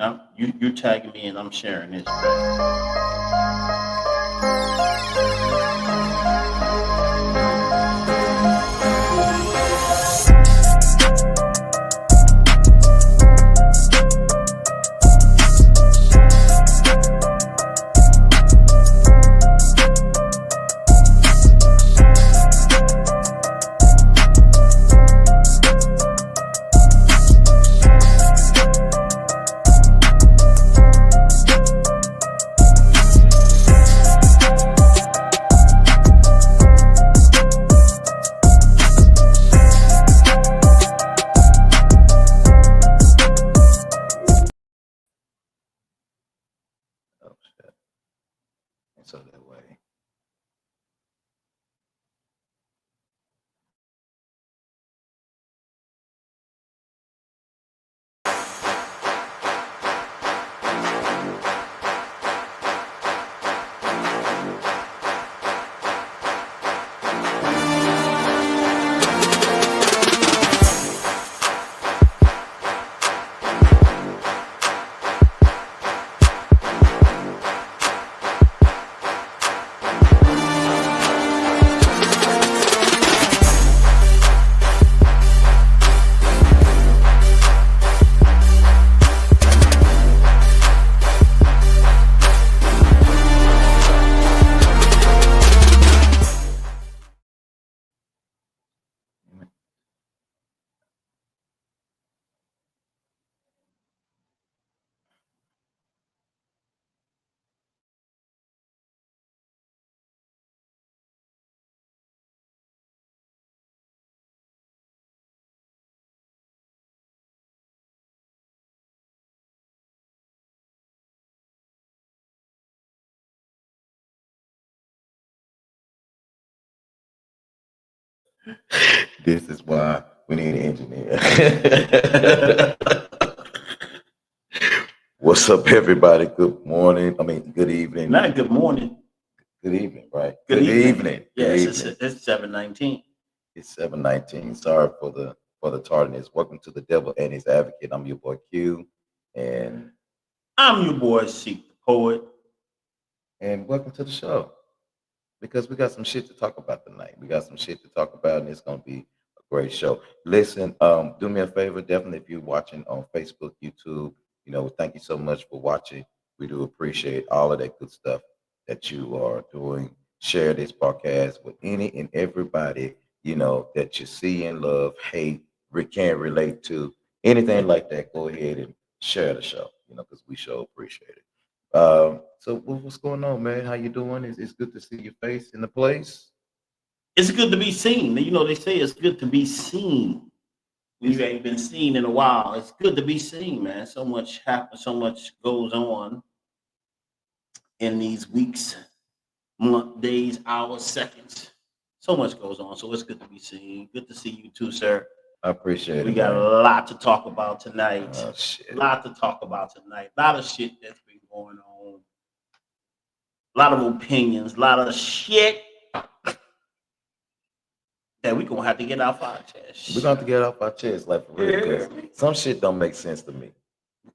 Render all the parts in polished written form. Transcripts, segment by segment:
Now you're tagging me and I'm sharing this, right? Oh shit. And so that way. This is why we need an engineer. What's up, everybody? Good morning. I mean, good evening. Not good morning. Good evening, right? Good evening. Yes, it's 7:19. It's 7:19. Sorry for the tardiness. Welcome to the Devil and His Advocate. I'm your boy Q, and I'm your boy Seek the Poet. And welcome to the show. Because we got some shit to talk about tonight. We got some shit to talk about, and it's gonna be a great show. Listen, do me a favor, definitely if you're watching on Facebook, YouTube, thank you so much for watching. We do appreciate all of that good stuff that you are doing. Share this podcast with any and everybody, that you see and love, hate, can relate to, anything like that. Go ahead and share the show, because we sure appreciate it. So what's going on, man? How you doing? It's good to see your face in the place. It's good to be seen. They say it's good to be seen when you ain't been seen in a while. It's good to be seen, man. So much happens, so much goes on in these weeks, month, days, hours, seconds. So much goes on. So it's good to be seen. Good to see you too, sir. I appreciate it. We got a lot to talk about tonight. Oh, shit. A lot to talk about tonight. A lot of shit that's been going on. A lot of opinions, a lot of shit that we're gonna have to get off our chest. We're gonna have to get off our chest, like for real. Some shit don't make sense to me.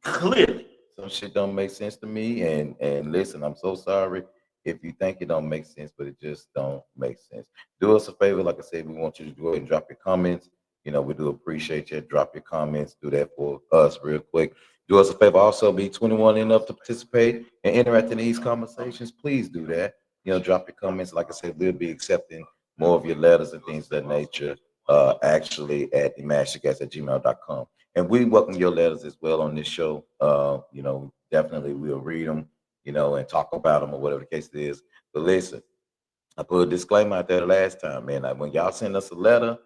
Clearly. Some shit don't make sense to me. And listen, I'm so sorry if you think it don't make sense, but it just don't make sense. Do us a favor, like I said, we want you to go ahead and drop your comments. We do appreciate you. Drop your comments. Do that for us real quick. Do us a favor, also be 21 and up to participate and interact in these conversations. Please do that. Drop your comments. Like I said, we'll be accepting more of your letters and things of that nature, actually at imashicast@gmail.com. And we welcome your letters as well on this show. Definitely we'll read them, and talk about them or whatever the case is. But listen, I put a disclaimer out there the last time, man. Like when y'all send us a letter,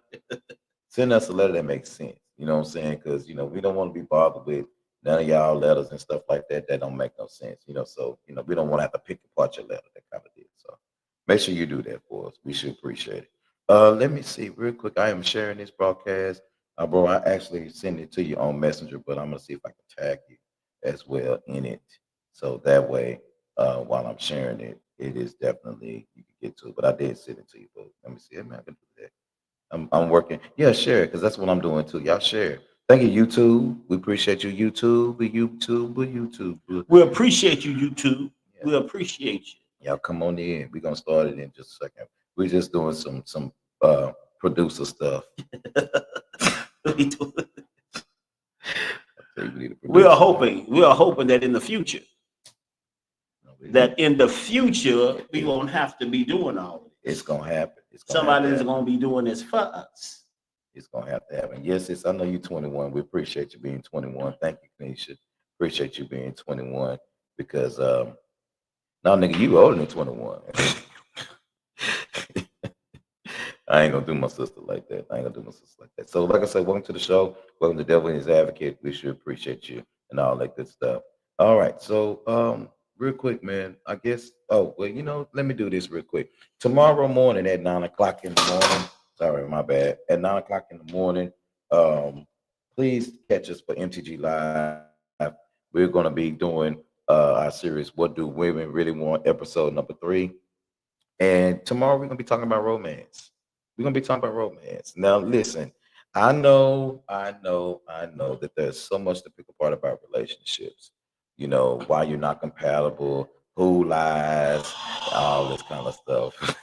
send us a letter that makes sense. You know what I'm saying? Because, we don't want to be bothered with none of y'all letters and stuff like that that don't make no sense. So, we don't want to have to pick apart your letter, that kind of deal. So make sure you do that for us. We should appreciate it. Let me see real quick. I am sharing this broadcast. Bro, I actually sent it to you on Messenger, but I'm going to see if I can tag you as well in it. So that way, while I'm sharing it, it is definitely, you can get to it. But I did send it to you. But let me see. I can do that. I'm working. Yeah, share it because that's what I'm doing too. Y'all share. Thank you, YouTube. We appreciate you, YouTube. YouTube. We appreciate you, YouTube. Yeah. We appreciate you. Y'all come on in. We're gonna start it in just a second. We're just doing some producer stuff. We are hoping that in the future, we won't have to be doing all of this. It's gonna happen. Somebody's gonna be doing this for us. It's gonna have to happen. Yes, I know you're 21. We appreciate you being 21. Thank you, Kanisha. Appreciate you being 21 because now, nigga, you older than 21. I ain't gonna do my sister like that. So, like I said, welcome to the show. Welcome to Devil and His Advocate. We should appreciate you and all that good stuff. All right. So, real quick, man, I guess, let me do this real quick. Tomorrow morning at 9 o'clock in the morning, sorry, my bad, at 9 o'clock in the morning, please catch us for MTG Live. We're going to be doing our series, What Do Women Really Want, episode number 3. And tomorrow we're going to be talking about romance. Now, listen, I know that there's so much to pick apart about relationships. You know, why you're not compatible, who lies, all this kind of stuff.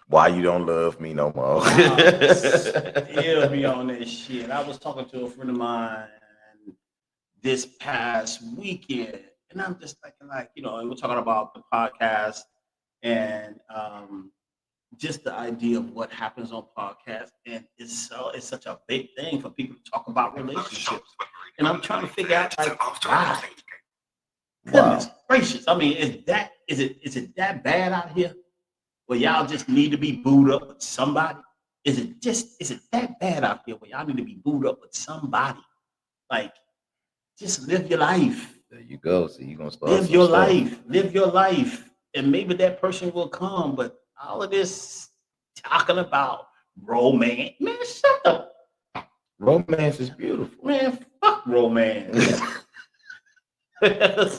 Why you don't love me no more. He'll be on this shit. I was talking to a friend of mine this past weekend, and I'm just thinking, and we're talking about the podcast and just the idea of what happens on podcasts, and it's such a big thing for people to talk about relationships, and I'm trying to figure out why. Goodness gracious! I mean, is it that bad out here? Where y'all just need to be booed up with somebody? Is it that bad out here where y'all need to be booed up with somebody? Like, just live your life. There you go. So you're gonna start. Live your life, and maybe that person will come. But all of this talking about romance, man, shut up. Romance is beautiful, man. Fuck romance. I'm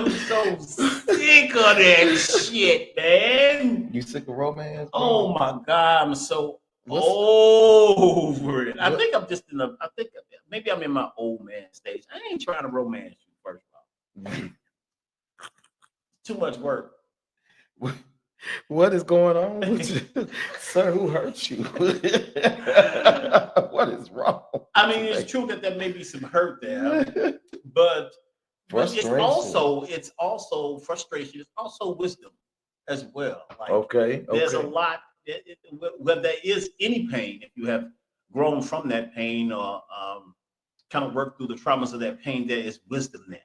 so sick of that shit, man. You sick of romance? Bro? Oh my God, I'm so over it. I think I'm just maybe I'm in my old man stage. I ain't trying to romance you, first of all. Too much work. What is going on with you? Sir, who hurt you? What is wrong? I mean, it's true that there may be some hurt there, but it's also frustration. It's also wisdom as well. Like, okay. There's a lot. Where there is any pain, if you have grown from that pain or kind of worked through the traumas of that pain, there is wisdom there.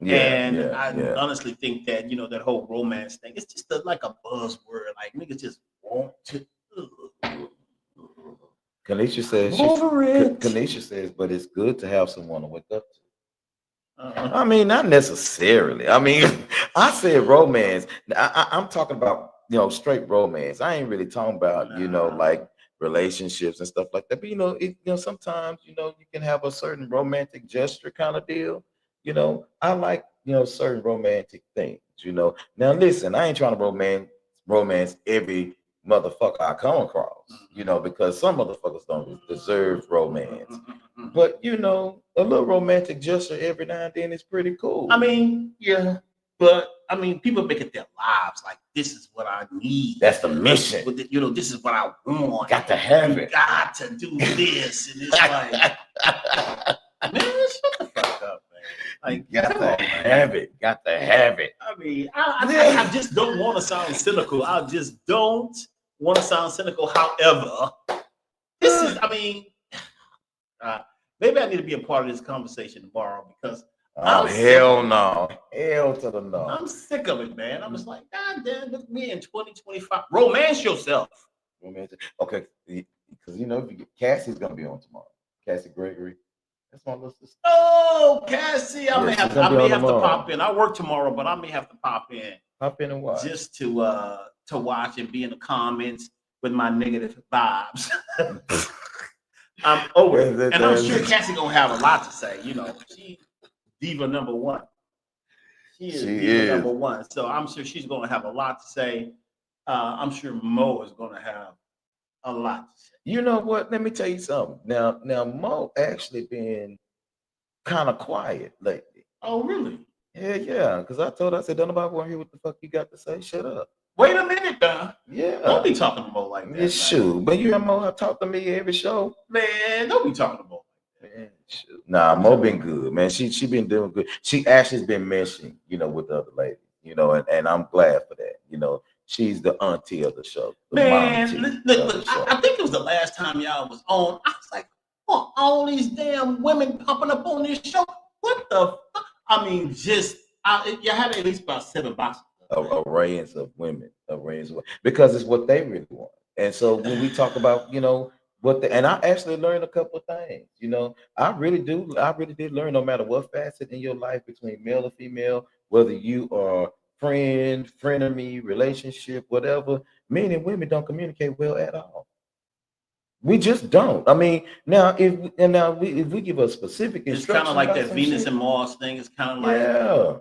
I honestly think that, that whole romance thing, it's just like a buzzword. Like, niggas just want to. Kanisha says, but it's good to have someone to wake up to. I mean, not necessarily. I mean, I said romance. I'm talking about, straight romance. I ain't really talking about, like relationships and stuff like that. But, sometimes, you can have a certain romantic gesture kind of deal. I like, certain romantic things, Now, listen, I ain't trying to romance every motherfucker I come across, because some motherfuckers don't deserve romance. But, a little romantic gesture every now and then is pretty cool. I mean, yeah. But, people make it their lives. Like, this is what I need. That's the mission. This is what I want. Got to have it. Got to do this. And it's like, man, shut the fuck up, man. Like, got to have it. I mean, I just don't want to sound cynical. I just don't want to sound cynical. However, this is, maybe I need to be a part of this conversation tomorrow because hell no. Hell to the no. I'm sick of it, man. I'm just like, God damn, look at me in 2025. Romance yourself. Okay, because Cassie's gonna be on tomorrow. Cassie Gregory. That's my little sister. Oh, Cassie, I may have to pop in. I work tomorrow, but I may have to pop in. Pop in and watch. Just to watch and be in the comments with my negative vibes. I'm over it. And I'm sure Cassie gonna have a lot to say. She diva number one. She is diva number one. So I'm sure she's gonna have a lot to say. I'm sure Mo is going to have a lot to say. You know what? Let me tell you something. Now Mo actually been kind of quiet lately. Oh, really? Yeah. Because I said, don't nobody want to hear what the fuck you got to say. Shut up. Wait a minute, Don. Yeah. Don't be talking to Mo like that. Yeah, shoot. But you and Mo have talked to me every show. Man, don't be talking to Mo. Man, shoot. Nah, Mo been good, man. She been doing good. She actually's been mentioned, with the other lady, and I'm glad for that. She's the auntie of the show. Man, look, I think it was the last time y'all was on. I was like, oh, all these damn women popping up on this show. What the fuck? I mean, you had at least about 7 boxes. Arrays of women, because it's what they really want. And so when we talk about, and I actually learned a couple of things, I really did learn, no matter what facet in your life, between male or female, whether you are frenemy, relationship, whatever, men and women don't communicate well at all. We just don't. I mean, now if we give a specific instruction, it's kind of like that Venus and Mars thing. It's kind of like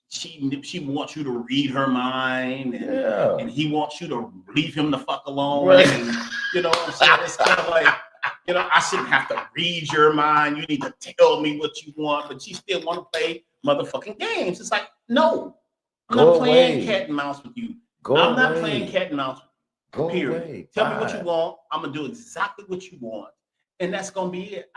she wants you to read her mind, and he wants you to leave him the fuck alone. Right. And, you know what I'm saying? It's kind of like, I shouldn't have to read your mind. You need to tell me what you want, but you still want to play motherfucking games. It's like, no, I'm not playing cat and mouse with you. I'm not playing cat and mouse with you. Go period. Away. Tell me what you want. I'm gonna do exactly what you want, and that's gonna be it.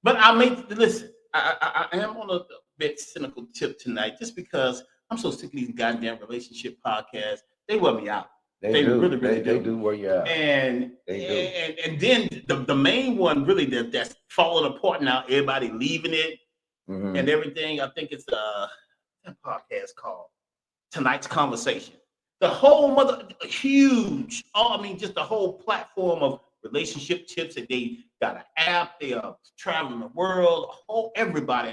But listen. I am on a bit cynical tip tonight, just because I'm so sick of these goddamn relationship podcasts. They wear me out. They really do. They do wear you out. And then the main one really that's falling apart now. Everybody leaving it and everything. I think it's a podcast called Tonight's Conversation. The whole huge. Just the whole platform of relationship tips, that they got an app. They are traveling the world. Everybody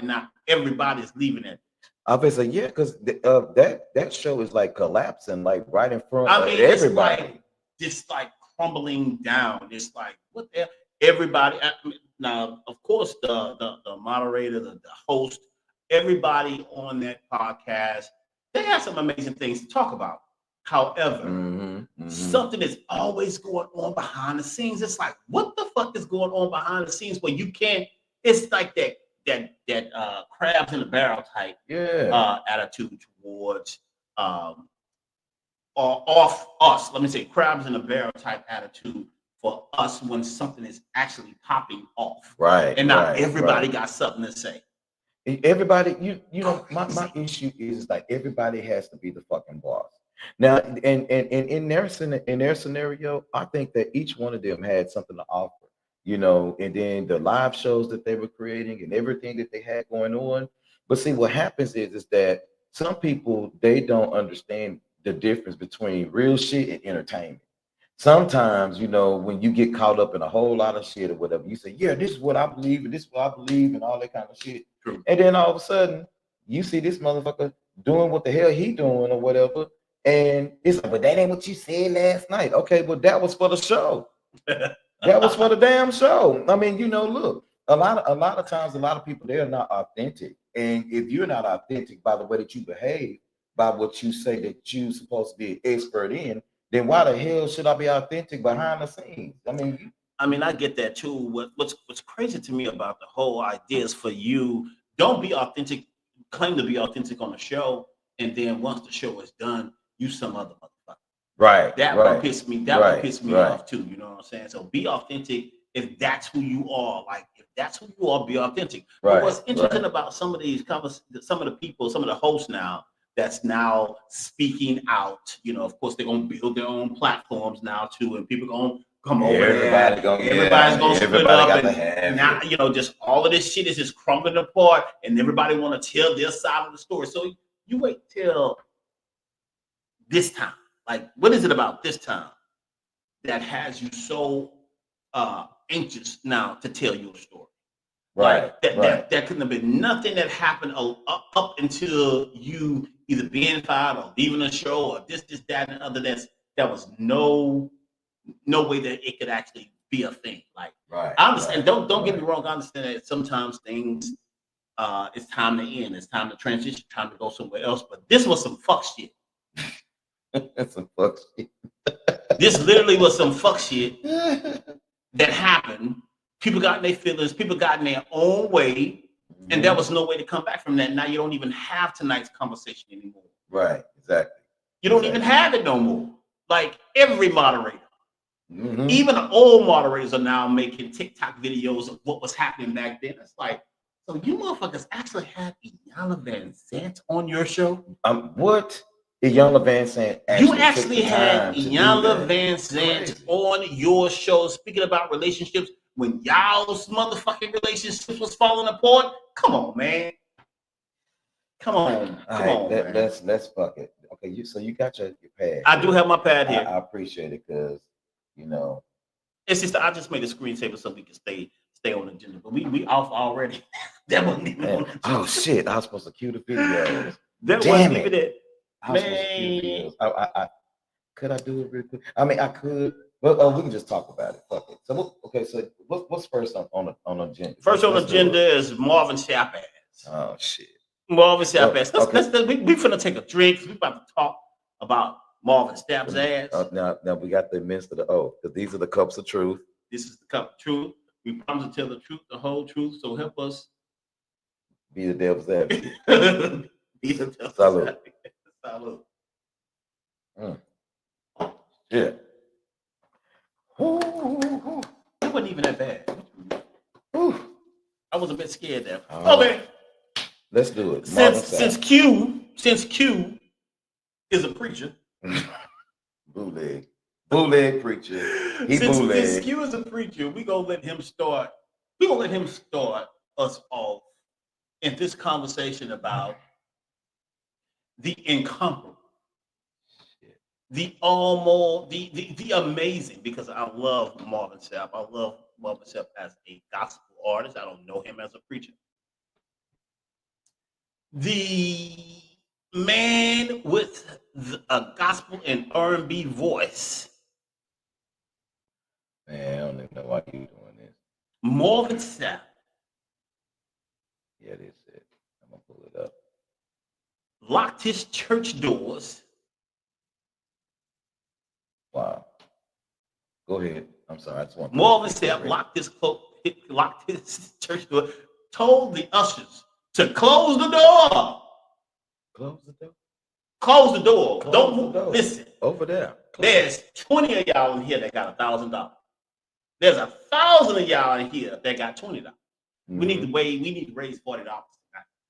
is leaving it. Obviously, yeah, because that show is like collapsing, like right in front of everybody. It's like crumbling down. It's like, what the hell? Everybody. Now, of course, the moderator, the host, everybody on that podcast, they have some amazing things to talk about. However, something is always going on behind the scenes. It's like, what the fuck is going on behind the scenes where you can't? It's like that crabs in a barrel type attitude towards or off us. Let me say crabs in a barrel type attitude for us when something is actually popping off. Right. And not everybody got something to say. Everybody, my issue is like everybody has to be the fucking boss. Now, and in their scenario, I think that each one of them had something to offer, and then the live shows that they were creating and everything that they had going on. But see, what happens is that some people, they don't understand the difference between real shit and entertainment. Sometimes, when you get caught up in a whole lot of shit or whatever, you say, yeah, this is what I believe, and this is what I believe, and all that kind of shit. True. And then all of a sudden, you see this motherfucker doing what the hell he doing or whatever. And it's like, but that ain't what you said last night. Okay, well, that was for the show. That was for the damn show. I mean, look, a lot of times, a lot of people, they are not authentic. And if you're not authentic by the way that you behave, by what you say that you're supposed to be an expert in, then why the hell should I be authentic behind the scenes? I get that too. What's crazy to me about the whole idea is for you, don't be authentic, claim to be authentic on the show, and then once the show is done, you some other motherfucker. Right. That would piss me off too. You know what I'm saying? So be authentic if that's who you are. Like, if that's who you are, be authentic. Right. But what's interesting about some of these some of the people, some of the hosts now that's now speaking out, of course they're gonna build their own platforms now too, and people gonna come over there. Everybody's gonna split up, and now just all of this shit is just crumbling apart, and everybody want to tell their side of the story. So you wait till this time. Like, what is it about this time that has you so anxious now to tell your story? Right. Like, that couldn't have been nothing that happened up until you either being fired or leaving the show or this, that, and other. That was no way that it could actually be a thing. Like, right. I understand. Don't get me wrong. I understand that sometimes things, it's time to end. It's time to transition. Time to go somewhere else. But this was some fuck shit. Some fuck shit. This literally was some fuck shit that happened. People got in their feelings. People got in their own way. And there was no way to come back from that. Now you don't even have tonight's conversation anymore. Right, exactly. You don't even have it no more. Like every moderator. Even the old moderators are now making TikTok videos of what was happening back then. It's like, so you motherfuckers actually had Iyanla Vanzant on your show? What? Iyanla Vanzant You actually had Iyanla Vanzant on your show speaking about relationships when y'all's motherfucking relationships was falling apart? Come on, man. Come on, man. Let's fuck it. Okay, so you got your pad. I do have my pad here. I appreciate it because it's just I just made a screensaver so we can stay on the agenda. But we off already. That wasn't even on the agenda. Oh shit! I was supposed to cue the videos. That wasn't even it. Man, could I do it real quick? I mean, I could. But we can just talk about it. Fuck it. So so what's first on the agenda? First on the agenda is Marvin Sapp ass. Oh shit. Marvin Sapp ass. We finna take a drink. We about to talk about Marvin Sapp's ass. Now we got the midst of the oath because these are the cups of truth. This is the cup of truth. We promise to tell the truth, the whole truth. So help us be the devil's advocate. Be the devil's Salud. advocate. Salud. Yeah. It wasn't even that bad. I was a bit scared there. Okay. Let's do it. Since Q is a preacher. Bootleg preacher. Since Q is a preacher, we gonna let him start. We gonna let him start us off in this conversation about the incomparable, the amazing. Because I love Marvin Sapp. I love Marvin Sapp as a gospel artist. I don't know him as a preacher. The man with a gospel and R&B voice. Man, I don't even know why you doing this. Marvin Sapp. Yeah, this is it. I'm gonna pull it up. Locked his church doors. Wow. Go ahead. I'm sorry. I just want Marvin Sapp locked his church door. Told the ushers to close the door. Close the door. Close the door. Don't move. Listen. Over there. There's 20 of y'all in here that got $1,000. There's 1,000 of y'all in here that got $20. We need to raise $40.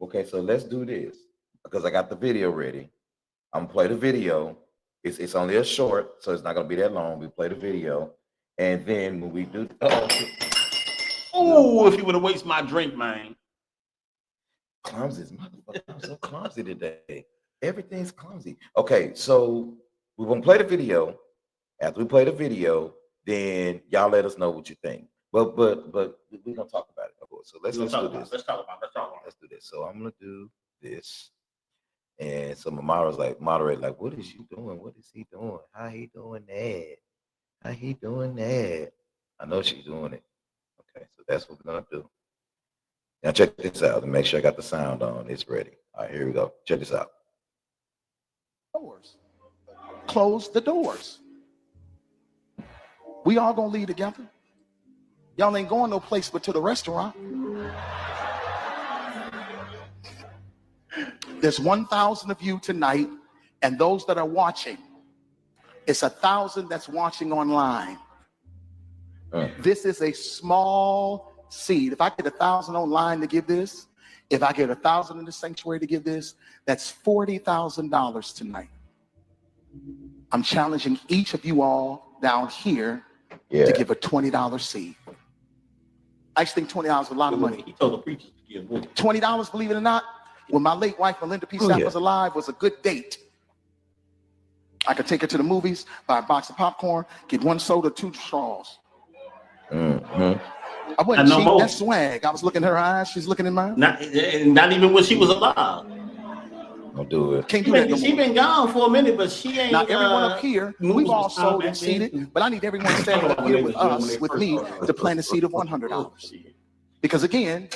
Okay, so let's do this because I got the video ready. I'm gonna play the video. It's only a short, so it's not gonna be that long. We play the video, and then when we do, if you would have wasted my drink, man. Clumsy, motherfucker! I'm so clumsy today. Everything's clumsy. Okay, so we're gonna play the video. After we play the video, then y'all let us know what you think. But we're gonna talk about it, of course. So let's do this. Let's talk about it. Let's do this. So I'm gonna do this. And so Mamara's like, moderate, like, what is you doing? What is he doing? How he doing that? How he doing that? I know she's doing it. Okay, so that's what we're gonna do. Now check this out and make sure I got the sound on. It's ready. All right, here we go. Check this out. Doors. Close the doors. We all gonna leave together. Y'all ain't going no place but to the restaurant. There's 1,000 of you tonight, and those that are watching, it's 1,000 that's watching online. This is a small seed. If I get 1,000 online to give this, if I get 1,000 in the sanctuary to give this, that's $40,000 tonight. I'm challenging each of you all down here to give a $20 seed. I just think $20 is a lot of money. He told the preachers to give $20, believe it or not, when my late wife, Melinda P. Sapp, was alive, was a good date. I could take her to the movies, buy a box of popcorn, get 1 soda, 2 straws. I wasn't cheap, that's swag. I was looking in her eyes, she's looking in mine. Not even when she was alive. Don't do it. Can't do that no She been gone for a minute, but she ain't. Now everyone up here, we've all sold and seeded, but I need everyone standing up here with us, with me, to plant a seed of $100. Because again,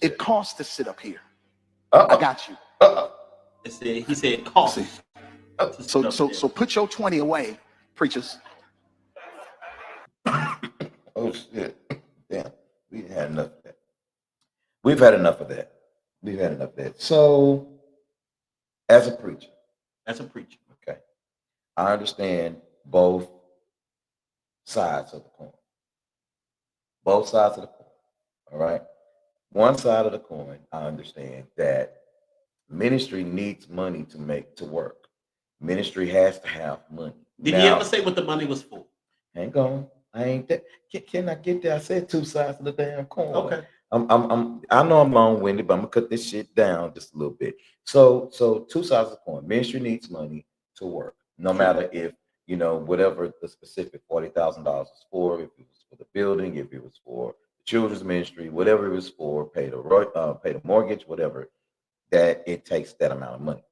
it costs to sit up here. I got you. He said cost. So put your 20 away, preachers. Oh shit! Damn, we had enough of that. We've had enough of that. We've had enough of that. So, as a preacher, okay, I understand both sides of the coin. Both sides of the coin. All right. One side of the coin, I understand that ministry needs money to work. Ministry has to have money. Did he ever say what the money was for? Hang on. I ain't that. Can I get there? I said two sides of the damn coin. Okay. I know I'm long-winded, but I'm gonna cut this shit down just a little bit. So two sides of the coin. Ministry needs money to work, no matter if whatever the specific $40,000 is for. If it was for the building, if it was for the children's ministry, whatever it was for, pay the mortgage, whatever. That it takes that amount of money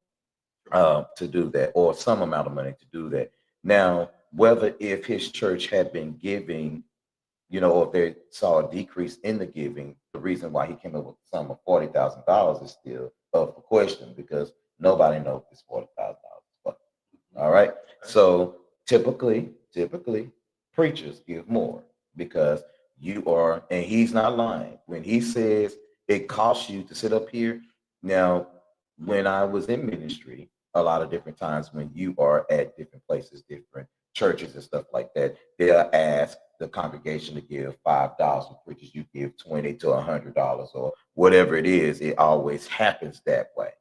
to do that, or some amount of money to do that. Now, whether if his church had been giving, or if they saw a decrease in the giving, the reason why he came up with a sum of $40,000 is still up for question, because nobody knows this $40,000. All right. So typically preachers give more, because you are, and he's not lying when he says it costs you to sit up here. Now, when I was in ministry, a lot of different times when you are at different places, different churches and stuff like that, they'll ask the congregation to give $5 for preachers. You give $20 to $100 or whatever it is. It always happens that way.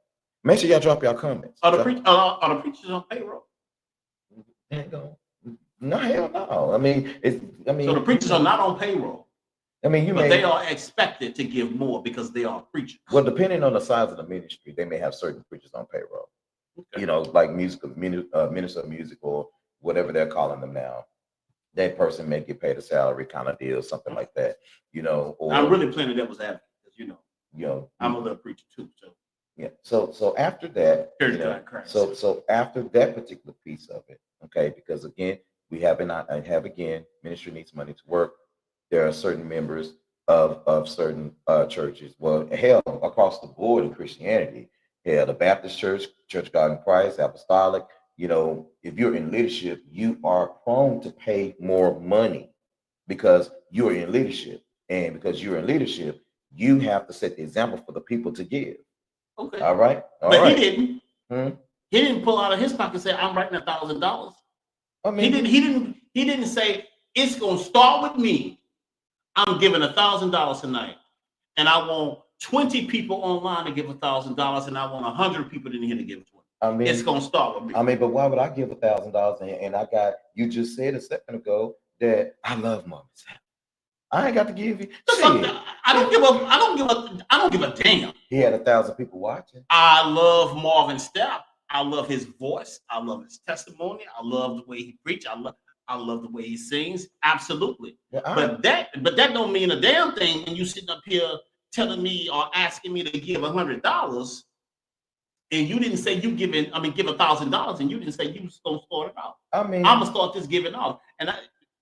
Make sure y'all drop your comments. Are the preachers on payroll? Hang on. No, hell no. I mean, so the preachers are not on payroll. I mean, they are expected to give more because they are preachers. Well, depending on the size of the ministry, they may have certain preachers on payroll. Okay. Like minister of music or whatever they're calling them now. That person may get paid a salary kind of deal, something like that. Or I'm really playing the devil's advocate, because I'm a little preacher too. So yeah. So after that, so after that particular piece of it, okay, because again, ministry needs money to work. There are certain members of certain churches. Well, hell, across the board in Christianity, the Baptist Church, Church of God in Christ, Apostolic. If you're in leadership, you are prone to pay more money because you're in leadership, and because you're in leadership, you have to set the example for the people to give. Okay. All right. He didn't. He didn't pull out of his pocket and say, "I'm writing $1,000." I mean, he didn't say it's gonna start with me. I'm giving $1,000 tonight, and I want 20 people online to give $1,000, and I want 100 people in here to give $20. I mean, it's gonna start with me. I mean, but why would I give $1,000? And I got, you just said a second ago that I love Marvin Sapp. I ain't got to give you. I don't give a damn. He had 1,000 people watching. I love Marvin Sapp. I love his voice. I love his testimony. I love the way he preaches. I love the way he sings. Absolutely. Yeah, but that don't mean a damn thing when you sitting up here telling me or asking me to give $100, and you didn't say give $1,000, and you didn't say you was gonna start it out. I mean, I'm gonna start this giving off, and I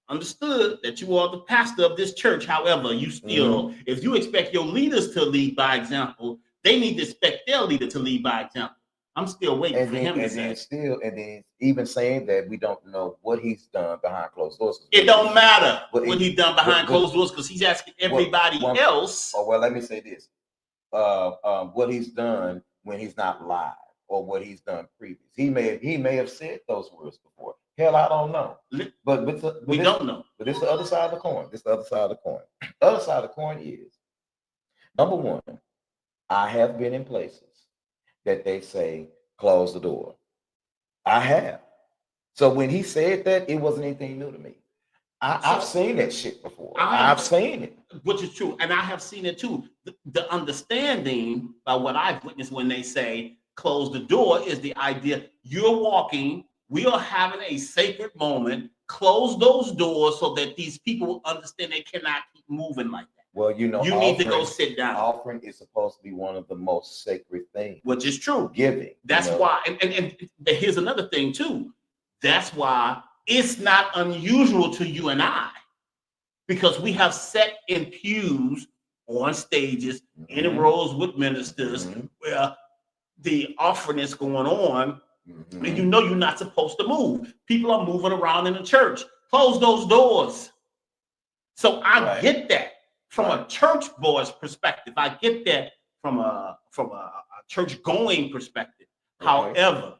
understood that you are the pastor of this church. However, you still, if you expect your leaders to lead by example, they need to expect their leader to lead by example. I'm still waiting for him to say. And then even saying that we don't know what he's done behind closed doors. It don't matter what he's done behind closed doors, because he's asking everybody else. Oh, well, let me say this. What he's done when he's not live, or what he's done previous. He may have said those words before. Hell, I don't know. But we don't know. But it's the other side of the coin. The other side of the coin is, number one, I have been in places that they say close the door. I have. So when he said that, it wasn't anything new to me. I've seen that shit before. I've seen it. Which is true. And I have seen it too. The understanding by what I've witnessed when they say close the door is the idea you're walking, we are having a sacred moment, close those doors so that these people will understand they cannot keep moving like that. Well, you need to go sit down. Offering is supposed to be one of the most sacred things. Which is true. Giving. That's why, and here's another thing too. That's why it's not unusual to you and I, because we have sat in pews on stages, in rows with ministers, where the offering is going on, and you know you're not supposed to move. People are moving around in the church. Close those doors. So I get that from a church boy's perspective. I get that from a church going perspective. However,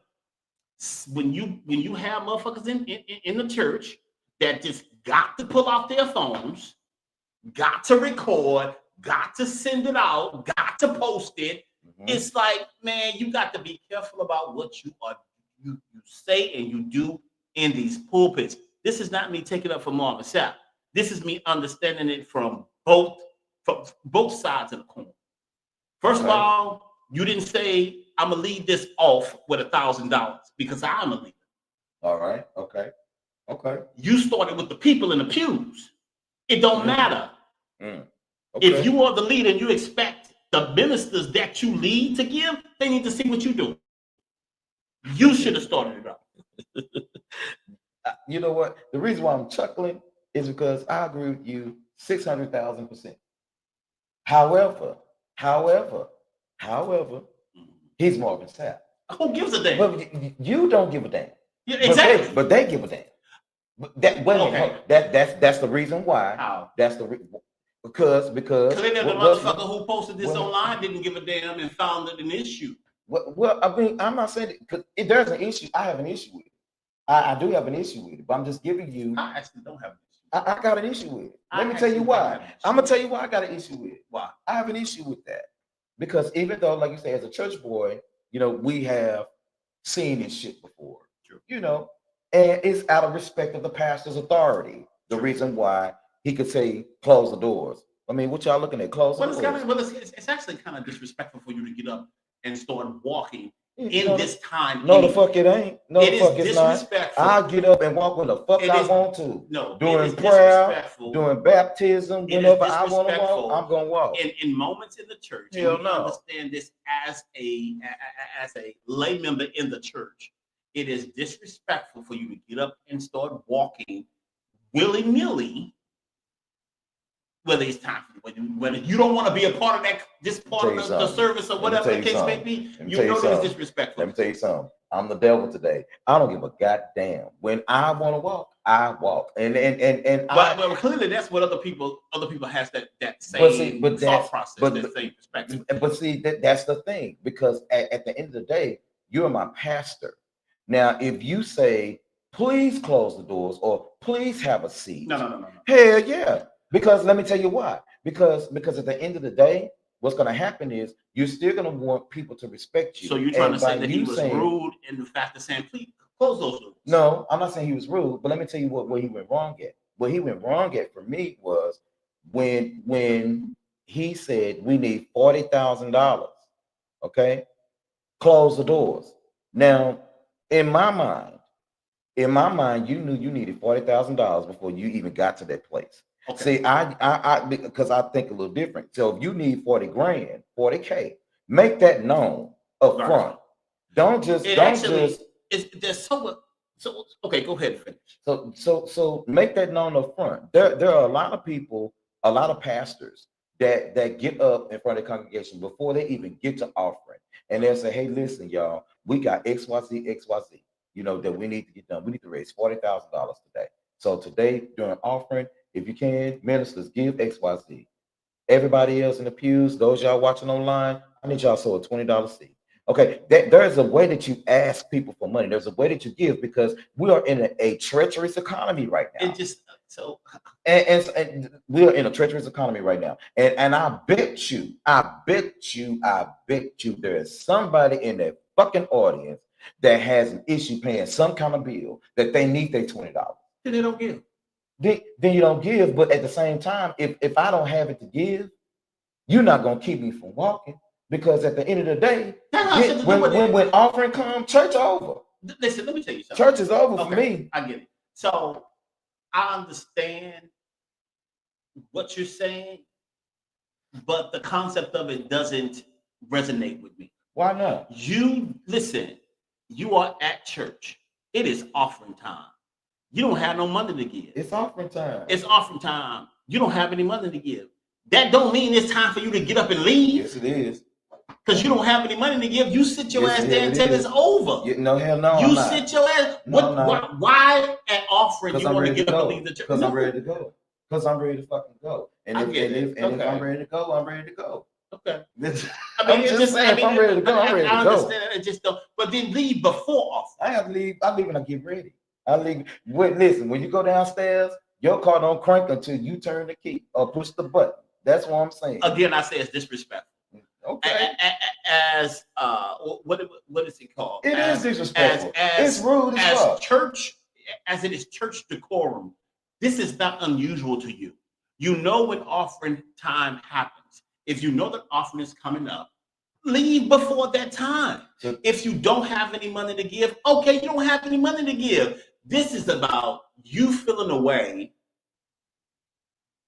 when you have motherfuckers in the church that just got to pull out their phones, got to record, got to send it out, got to post it. It's like, man, you got to be careful about what you say and you do in these pulpits. This is not me taking up for Marvin Sapp. This is me understanding it from both sides of the coin. First of all, you didn't say I'm gonna lead this off with $1,000 because I'm a leader. All right. Okay. You started with the people in the pews. It don't matter. Okay. If you are the leader and you expect the ministers that you lead to give, they need to see what you do. You should have started it up. You know what? The reason why I'm chuckling is because I agree with you 600,000%. However, he's Marvin Sapp. Who gives a damn? Well, you don't give a damn. Yeah, exactly. But they give a damn. That's the reason why. How? That's the because the motherfucker who posted this online didn't give a damn and found it an issue. Well, I mean, I'm not saying because if there's an issue, I have an issue with it. I do have an issue with it, but I'm just giving you. I actually don't have an issue. I got an issue with it. Let me tell you why. I'm gonna tell you why I got an issue with it. Why? I have an issue with that because even though, like you say, as a church boy, you know, we have seen this shit before. True. You know, and it's out of respect of the pastor's authority. The reason why he could say close the doors. I mean, what y'all looking at? Close the doors. It's actually kind of disrespectful for you to get up and start walking this time. No, the fuck it ain't. No, it the fuck is it's not. disrespectful. I'll get up and walk when the fuck I want to. No, during prayer, during baptism, whenever I want to walk, I'm gonna walk. In moments in the church, Hell you no. understand this as a lay member in the church. It is disrespectful for you to get up and start walking willy-nilly. Whether it's time for you, whether you don't want to be a part of this part of the service or whatever the case may be, you know that it's disrespectful. Let me tell you something. I'm the devil today. I don't give a goddamn. When I want to walk, I walk. But clearly that's what other people has that same thought process, that same perspective. But see, that's the thing, because at the end of the day, you're my pastor. Now, if you say, please close the doors or please have a seat. No. Hell yeah. Because let me tell you why. Because at the end of the day, what's going to happen is you're still going to want people to respect you. So you're trying to say that he was rude in the fact of saying, please close those doors. No, I'm not saying he was rude, but let me tell you where he went wrong at. What he went wrong at for me was when he said we need $40,000. Okay, close the doors. Now, in my mind, you knew you needed $40,000 before you even got to that place. Okay. See, I because I think a little different. So if you need 40 grand, 40K, make that known up front. Okay, go ahead and finish. So make that known up front. There are a lot of people, a lot of pastors that get up in front of the congregation before they even get to offering. And they'll say, hey, listen, y'all, we got XYZ, you know, that we need to get done. We need to raise $40,000 today. So today during offering, if you can, ministers, give XYZ. Everybody else in the pews, those y'all watching online, I need y'all sow a $20 seed. Okay, there's a way that you ask people for money. There's a way that you give because we are in a treacherous economy right now. And we are in a treacherous economy right now. And I bet you, there is somebody in that fucking audience that has an issue paying some kind of bill that they need their $20. Then they don't give. Then you don't give, but at the same time, if I don't have it to give, you're not gonna keep me from walking because at the end of the day, when offering comes, church over. Listen, let me tell you something. Church is over for me. I get it. So I understand what you're saying, but the concept of it doesn't resonate with me. Why not? You are at church. It is offering time. You don't have no money to give. It's offering time. It's offering time. You don't have any money to give. That don't mean it's time for you to get up and leave. Yes, it is. Because you don't have any money to give. You sit your ass there until it's over. No, hell no. You sit your ass. Why at offering you want to get up and leave the church? Because I'm ready to go. Because I'm ready to fucking go. And if I'm ready to go, I'm ready to go. Okay. I'm just saying, if I'm ready to go, I'm ready to go. I understand it. Just don't. But then leave before offering. I have to leave. I leave when I get ready. I leave. Listen, when you go downstairs, your car don't crank until you turn the key or push the button. That's what I'm saying. Again, I say it's disrespectful. Okay. As what is it called? It is disrespectful. It's rude as fuck. Church, as it is church decorum. This is not unusual to you. You know when offering time happens. If you know that offering is coming up, leave before that time. If you don't have any money to give, okay, you don't have any money to give. This is about you feeling a way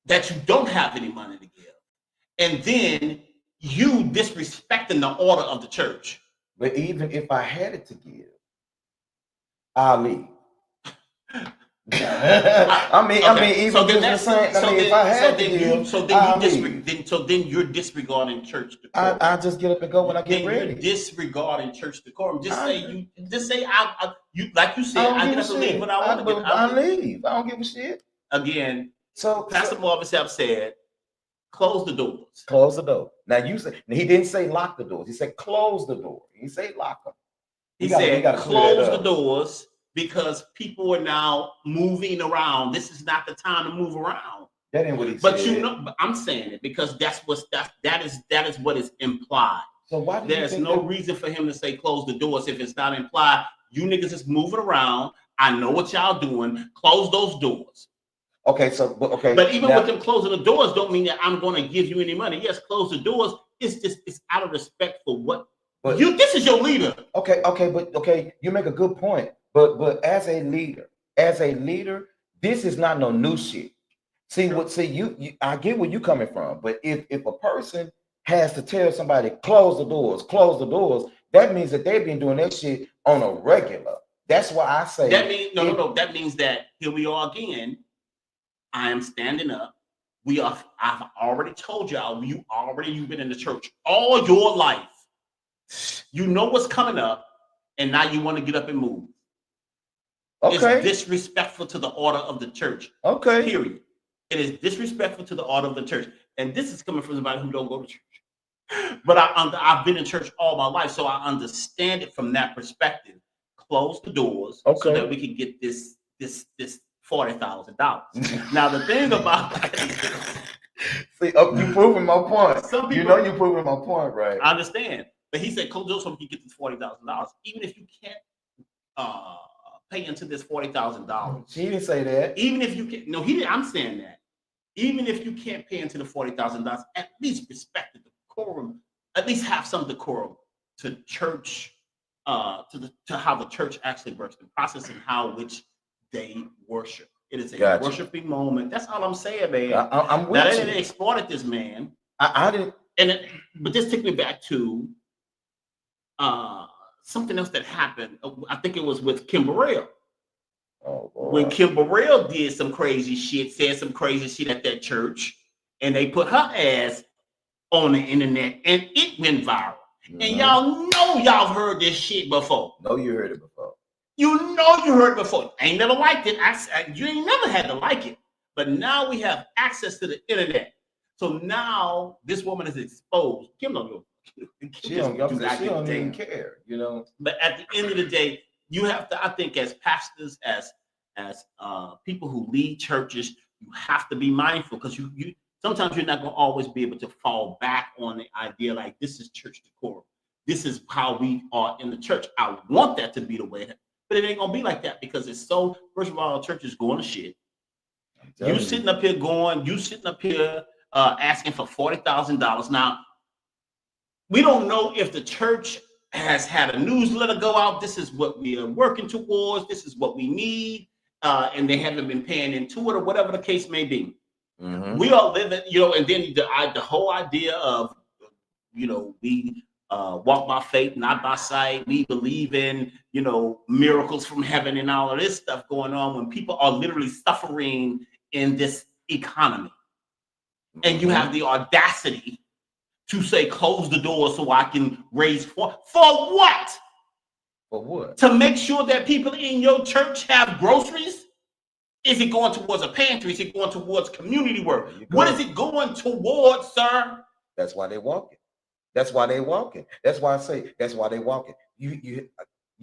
that you don't have any money to give. And then you disrespecting the order of the church. But even if I had it to give, I'll leave. I mean, even if I had to give, then you're disregarding church decorum. I just get up and go when I get ready. You're disregarding church decorum. Just say you like you said. I get up and leave when I want to get. I leave. I don't give a shit. Again, Pastor Marvin said, close the doors. Close the door. Now you say he didn't say lock the doors. He said close the door. He said lock them. He said close the doors. Because people are now moving around. This is not the time to move around. That ain't what he said. But you know, I'm saying it because that is what is implied. So why there's no reason for him to say close the doors if it's not implied. You niggas is moving around. I know what y'all doing. Close those doors. Okay, But even with them closing the doors, don't mean that I'm going to give you any money. Yes, close the doors. It's out of respect for what this is your leader. Okay, you make a good point. But as a leader, this is not no new shit. You I get where you coming from, but if a person has to tell somebody close the doors, that means that they've been doing that shit on a regular. That's why I say that means no. That means that here we are again. I am standing up. I've already told y'all. You've been in the church all your life. You know what's coming up, and now you want to get up and move. Okay. It's disrespectful to the order of the church. Okay. Period. It is disrespectful to the order of the church. And this is coming from somebody who don't go to church. But I've been in church all my life, so I understand it from that perspective. Close the doors so that we can get this $40,000. Now the thing about see, you proving my point. You're proving my point, right? I understand. But he said close the doors so we can get this $40,000. Even if you can't pay into this $40,000. He didn't say that. Even if you can, no, he didn't. I'm saying that. Even if you can't pay into the $40,000, at least respect the decorum. At least have some decorum to church, to how the church actually works, the process and how which they worship. It is a worshiping moment. That's all I'm saying, man. I'm with you. They exploited this man. I didn't. But this took me back to something else that happened. I think it was with Kim Burrell. Oh, boy. When Kim Burrell did some crazy shit, said some crazy shit at that church, and they put her ass on the internet, and it went viral. Mm-hmm. And y'all heard this shit before. No, you heard it before. You heard it before. Ain't never liked it. You ain't never had to like it. But now we have access to the internet. So now this woman is exposed. Kim don't go. She don't even care, you know. But at the end of the day, you have to, I think, as pastors, as people who lead churches, you have to be mindful because you sometimes you're not going to always be able to fall back on the idea like this is church decorum. This is how we are in the church. I want that to be the way, but it ain't going to be like that because it's so. First of all, church is going to shit. You sitting up here asking for $40,000 now. We don't know if the church has had a newsletter go out. This is what we are working towards. This is what we need. And they haven't been paying into it or whatever the case may be. Mm-hmm. We are living, and then the whole idea of, we walk by faith, not by sight. We believe in, miracles from heaven and all of this stuff going on when people are literally suffering in this economy. Mm-hmm. And you have the audacity to say close the door so I can raise for what? For what? To make sure that people in your church have groceries? Is it going towards a pantry? Is it going towards community work? What is it going towards, sir? That's why they're walking. That's why they're walking. That's why I say that's why they're walking. You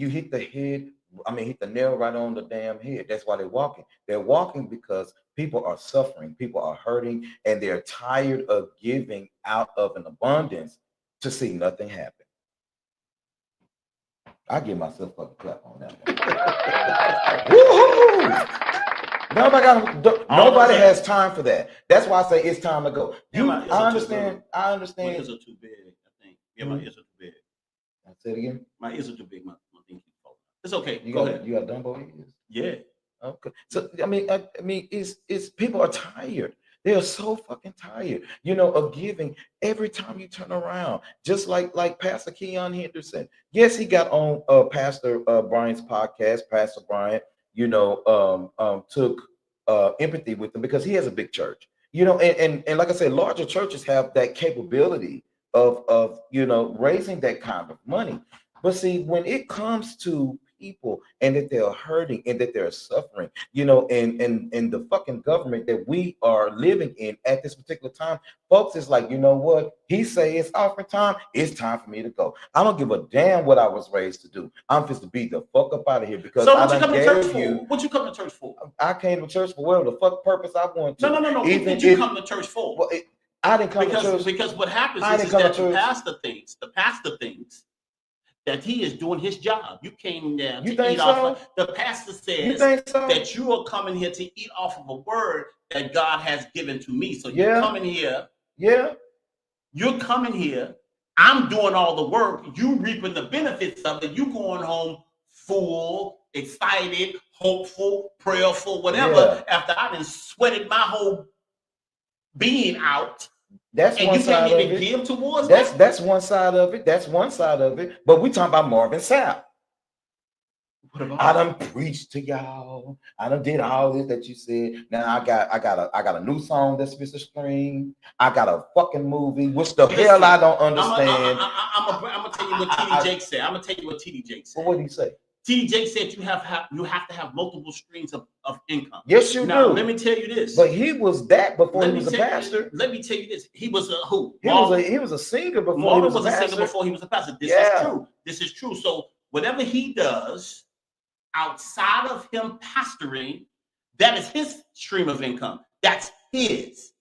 hit the head. I mean, hit the nail right on the damn head. That's why they're walking. They're walking because people are suffering, people are hurting, and they're tired of giving out of an abundance to see nothing happen. I give myself a clap on that one. Woohoo! Nobody has time for that. That's why I say it's time to go. I understand. My ears are too big, I think. Yeah, my ears are too big. I say it again. My ears are too big. My thing keeps falling. It's okay. Go ahead. You got Dumbo ears? Yeah. Okay. So I mean, it's people are tired. They are so fucking tired, of giving every time you turn around. Just like Pastor Keon Henderson. Yes, he got on Pastor Brian's podcast. Pastor Brian, took empathy with him because he has a big church. And like I said, larger churches have that capability of raising that kind of money. But see, when it comes to people and that they're hurting and that they're suffering, and the fucking government that we are living in at this particular time, folks, it's like, you know what? He say it's offering time. It's time for me to go. I don't give a damn what I was raised to do. I'm just to be the fuck up out of here because so what you come to church for? What you come to church for? I came to church for whatever the fuck purpose I want to. No. What did you come to church for? Well, I didn't come to church because what happens is that the pastor thinks that he is doing his job. You came there to eat off. The pastor says that you are coming here to eat off of a word that God has given to me. So you're coming here. Yeah. You're coming here. I'm doing all the work. You reaping the benefits of it. You going home full, excited, hopeful, prayerful, whatever. Yeah. After I done sweated my whole being out. That's and one you side can't of even it. give towards that's one side of it. That's one side of it. But we talking about Marvin Sapp. I done preached to y'all. I done did all this that you said. Now I got a new song that's supposed to stream. I got a fucking movie, which the hell I don't understand. I'm gonna tell you what TD Jake said. I'm gonna tell you what TD Jake said. Well, what did he say? TD Jake said you have to have multiple streams of income. Yes, you now, do. Let me tell you this. But he was that before he was a pastor. Let me tell you this. He was a who? He was a singer before Marvin he was a singer before he was a pastor. This is true. So whatever he does outside of him pastoring, that is his stream of income. That's his.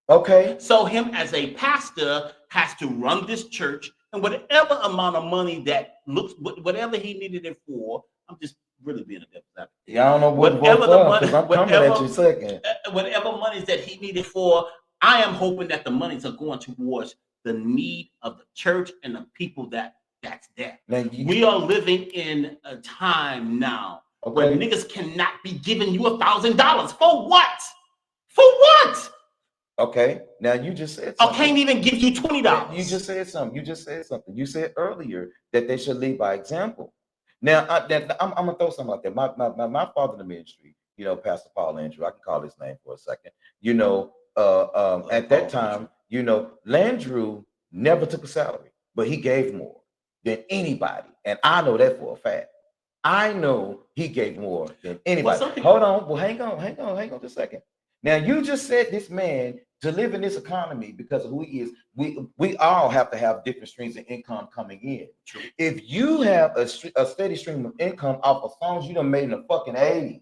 Okay. So him as a pastor has to run this church, and whatever amount of money that looks, whatever he needed it for, I'm just really being a devil's advocate. Yeah, I don't know whatever the money, I'm coming at you second. Whatever monies that he needed for, I am hoping that the monies are going towards the need of the church and the people that's there. We are living in a time now where niggas cannot be giving you $1,000 for what? For what? Okay, now you just said something. I can't even give you $20. You just said something. You said earlier that they should lead by example. Now, I'm gonna throw something out there. My father in the ministry, Pastor Paul Andrew, I can call his name for a second. At that time, Landrew never took a salary, but he gave more than anybody, and I know that for a fact. I know he gave more than anybody. Hold on, well, hang on just a second. Now, you just said this man, to live in this economy because of who he is, we all have to have different streams of income coming in. True. If you have a steady stream of income off of songs you done made in the fucking 80s,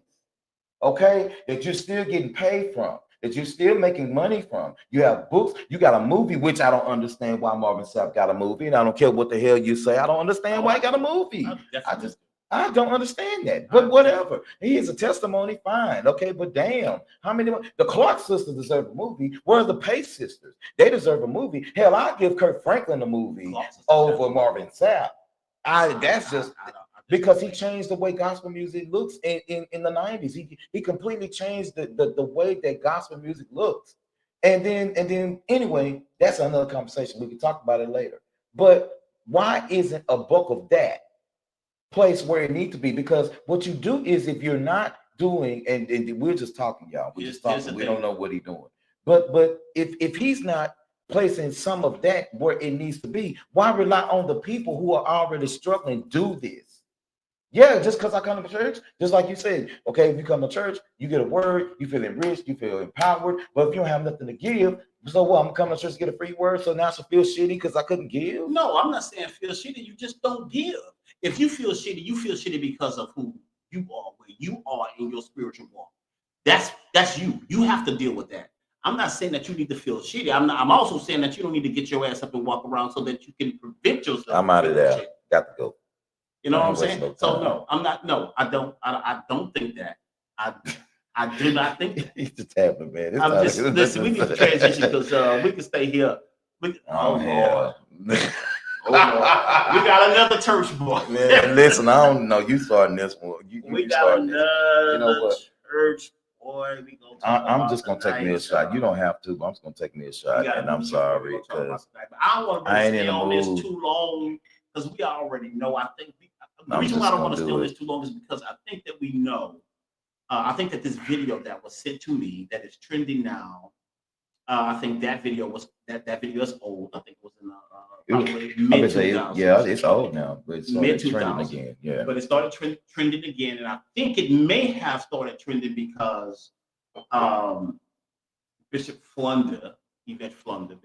okay, that you're still getting paid from, that you're still making money from, you have books, you got a movie, which I don't understand why Marvin Sapp got a movie, and I don't care what the hell you say, I don't understand why he got a movie. I don't understand that, but whatever. He is a testimony, fine, okay, but damn, how many? The Clark sisters deserve a movie. Where are the Pace sisters? They deserve a movie. Hell, I give Kirk Franklin a movie over Marvin Sapp. That's just because he changed the way gospel music looks in the 90s. He completely changed the way that gospel music looks. And then anyway, that's another conversation. We can talk about it later. But why isn't a book of that place where it needs to be? Because what you do is, if you're not doing, and we're just talking, y'all, we're just talking, we don't know what he's doing, but if he's not placing some of that where it needs to be. Why rely on the people who are already struggling to do this? Yeah, just because I come to church, just like you said, okay, if you come to church, you get a word, you feel enriched, you feel empowered. But if you don't have nothing to give, so what? I'm coming to church to get a free word, so now I should feel shitty because I couldn't give? No, I'm not saying feel shitty. You just don't give. If you feel shitty because of who you are, where you are in your spiritual walk. That's you. You have to deal with that. I'm not saying that you need to feel shitty. I'm also saying that you don't need to get your ass up and walk around so that you can prevent yourself. I'm out of there. Got to go. You know what I'm saying? So no, I'm not. No, I don't think that. I do not think that. He's just happening, man. Listen. We need to transition because we can stay here. Lord. We got another church boy. Man, listen, I don't know. You starting this one. We got another church boy. I'm just gonna take me a shot. You don't have to, but I'm just gonna take me a shot. And I'm sorry because I don't want to stay on this too long because we already know. I think the reason why I don't want to stay on this too long is because I think that we know. I think that this video that was sent to me that is trending now. I think that video is old. I think it was in mid 2000s. Yeah, it's old now, but it's mid 2000s trending again. Yeah, but it started trending again, and I think it may have started trending because Bishop Yvette Flunder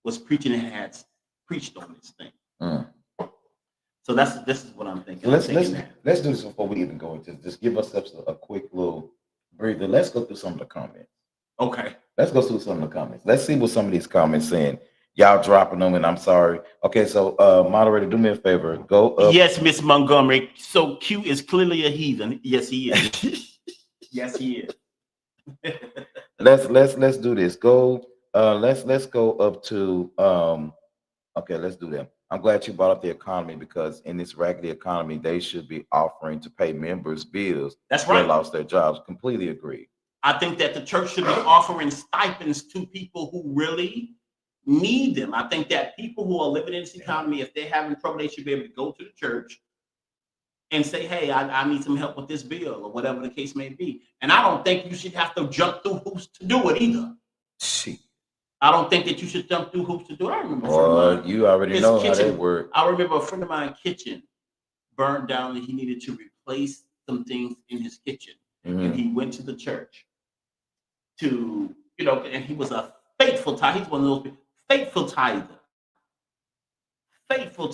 was preaching and had preached on this thing. So this is what I'm thinking. Let's do this before we even go into this. Just give us a quick little breather. Let's go through some of the comments. Okay. Let's go through some of the comments. Let's see what some of these comments saying. Y'all dropping them, and I'm sorry. Okay, so moderator, do me a favor. Go up. Yes, Miss Montgomery. So Q is clearly a heathen. Yes, he is. Yes, he is. Let's do this. Go. Let's go up to. Okay, let's do that. I'm glad you brought up the economy because in this raggedy economy, they should be offering to pay members' bills. That's right. They lost their jobs. Completely agree. I think that the church should be offering stipends to people who really need them. I think that people who are living in this economy, if they're having trouble, they should be able to go to the church and say, hey, I need some help with this bill or whatever the case may be. And I don't think you should have to jump through hoops to do it either. I don't think that you should jump through hoops to do it. I remember you already know how they work. I remember a friend of mine's kitchen burned down and he needed to replace some things in his kitchen. Mm-hmm. And he went to the church to, and he was a faithful tither. He's one of those people, faithful tither. Faithful.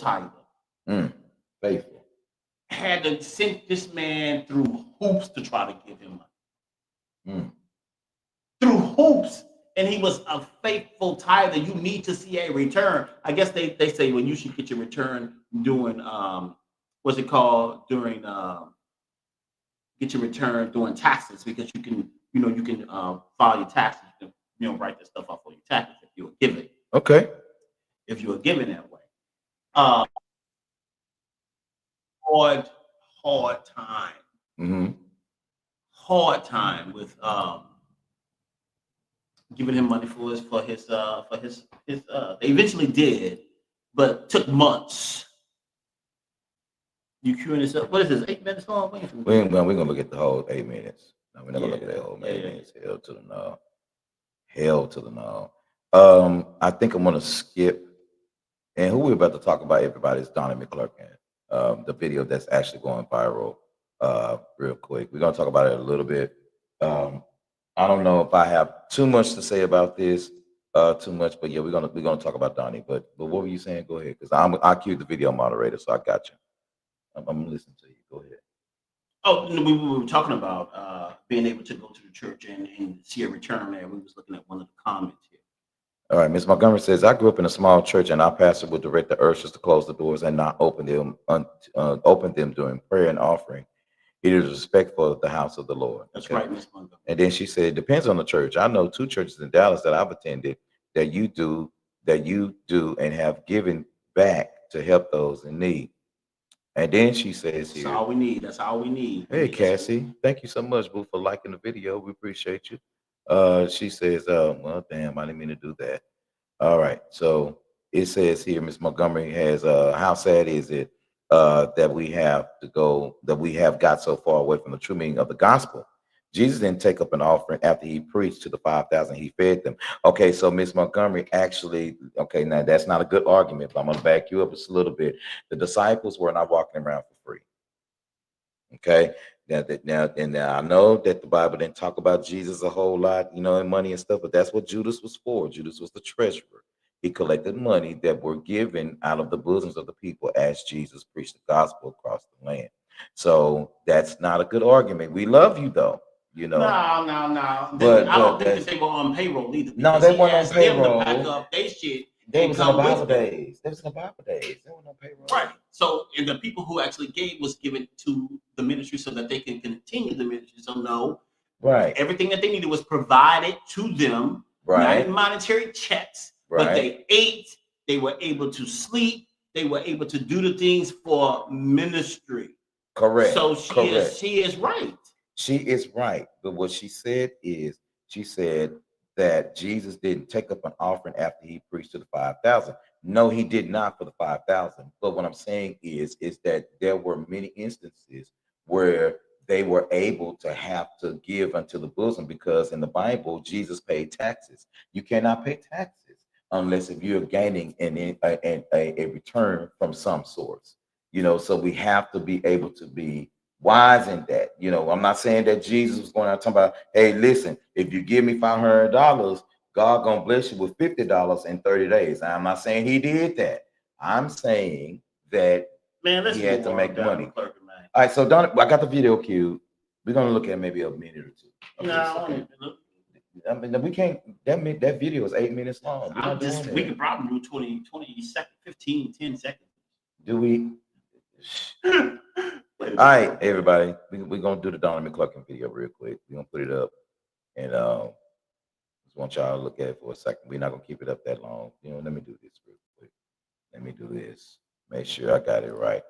Had to send this man through hoops to try to give him money. Through hoops. And he was a faithful tither. You need to see a return. I guess they say when you should get your return during what's it called? During get your return during taxes because you can file your taxes. You know, write this stuff off for your taxes if you were given. Okay. If you were given that way. Hard time. Mm-hmm. Hard time with giving him money for his they eventually did, but took months. You queuing this up? What is this? 8 minutes long? We're gonna look at the whole 8 minutes. No, we're not gonna look at that whole 8 minutes. Hell to the no. Hell to the no. I think I'm gonna skip. And who we're about to talk about, everybody, is Donnie McClurkin. The video that's actually going viral. Real quick, we're gonna talk about it a little bit. I don't know if I have too much to say about this, but yeah, we're gonna talk about Donnie. But what were you saying? Go ahead, because I queued the video moderator, so I got you. I'm listening to you. Go ahead. Oh, we were talking about being able to go to the church and see a return there. We was looking at one of the comments here. All right, Ms. Montgomery says, I grew up in a small church and our pastor would direct the ushers to close the doors and not open them during prayer and offering. It is respectful of the house of the Lord. That's right, Ms. Montgomery. And then she said, it depends on the church. I know 2 churches in Dallas that I've attended that you do and have given back to help those in need. And then she says here, that's all we need. That's all we need. Hey, Cassie, thank you so much, boo, for liking the video. We appreciate you. She says, well, damn, I didn't mean to do that. All right. So it says here, Ms. Montgomery has, how sad is it that we have got so far away from the true meaning of the gospel? Jesus didn't take up an offering after he preached to the 5,000. He fed them. Okay, so Miss Montgomery actually, okay, now that's not a good argument, but I'm going to back you up just a little bit. The disciples were not walking around for free. Okay, now I know that the Bible didn't talk about Jesus a whole lot, and money and stuff, but that's what Judas was for. Judas was the treasurer. He collected money that were given out of the bosoms of the people as Jesus preached the gospel across the land. So that's not a good argument. We love you though, No. But I don't think that they were on payroll either. No, they weren't on payroll. Them to pack up their shit. They was in the Bible days. They was in the Bible days. They weren't on payroll. Right. So, and the people who actually gave was given to the ministry so that they can continue the ministry. So no. Right. Everything that they needed was provided to them. Right. Not in monetary checks. Right. But they ate. They were able to sleep. They were able to do the things for ministry. Correct. So she is right. She is right. But what she said is, she said that Jesus didn't take up an offering after he preached to the 5,000. No, he did not for the 5,000. But what I'm saying is that there were many instances where they were able to have to give unto the bosom, because in the Bible, Jesus paid taxes. You cannot pay taxes unless if you're gaining a return from some source. So we have to be able to be wise in that. I'm not saying that Jesus was going out talking about, hey, listen, if you give me $500, God gonna bless you with $50 in 30 days. I'm not saying he did that. I'm saying that he had to make money. All right, so Don, I got the video queued. We're gonna look at maybe a minute or two. Okay. I mean, we can't. That video is 8 minutes long. We could probably do 20 seconds, 15, 10 seconds. Do we? All right, everybody. We're gonna do the Donald McClurkin video real quick. We're gonna put it up, and just want y'all to look at it for a second. We're not gonna keep it up that long. Let me do this real quick. Let me do this. Make sure I got it right,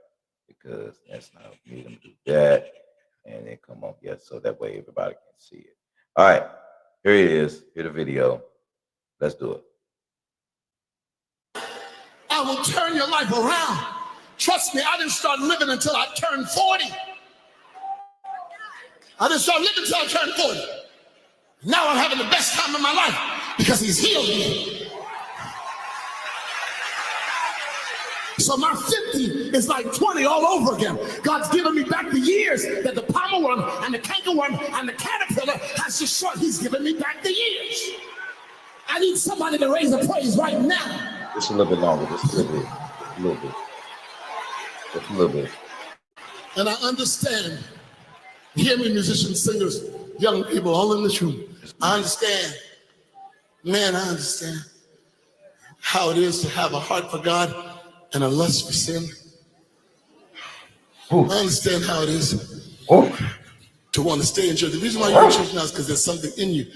because that's not me to do that, and then come on, yes, so that way everybody can see it. All right, here it is. Here the video. Let's do it. I will turn your life around. Trust me, I didn't start living until I turned 40. I didn't start living until I turned 40. Now I'm having the best time of my life because he's healed me. So my 50 is like 20 all over again. God's given me back the years that the palmer worm and the cankerworm and the caterpillar has destroyed. He's given me back the years. I need somebody to raise a praise right now. Just a little bit longer, just a little bit. A little bit. Just a little bit. And I understand. Hear me, musicians, singers, young people, all in this room. I understand. Man, I understand how it is to have a heart for God and a lust for sin. Ooh. I understand how it is to want to stay in church. The reason why you're in church now is because there's something in you.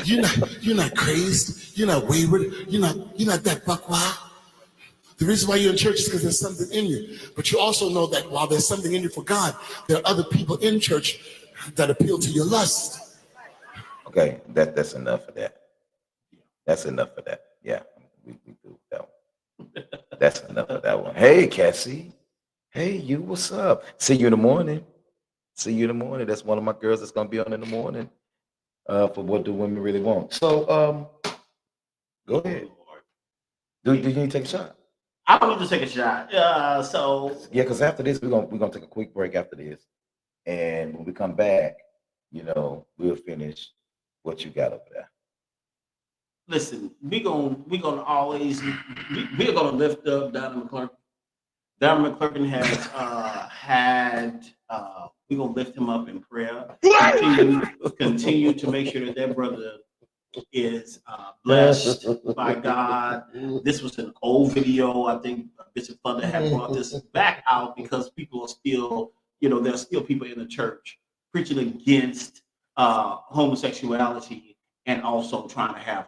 You're not crazed. You're not wayward. You're not that buck wild. The reason why you're in church is because there's something in you. But you also know that while there's something in you for God, there are other people in church that appeal to your lust. Okay, that's enough of that. That's enough of that. Yeah, we do that one. That's enough of that one. Hey, Cassie. Hey, you, what's up? See you in the morning. See you in the morning. That's one of my girls that's going to be on in the morning for What Do Women Really Want. So, go ahead. Do you need to take a shot? I don't need to take a shot. Yeah, because after this, we're gonna take a quick break after this. And when we come back, we'll finish what you got over there. Listen, we're gonna always we're gonna lift up Donald McClurkin. Donald McClurkin has we're gonna lift him up in prayer. Continue to make sure that brother is blessed by God. This was an old video. I think Bishop Thunder had brought this back out because people are still, there's still people in the church preaching against homosexuality and also trying to have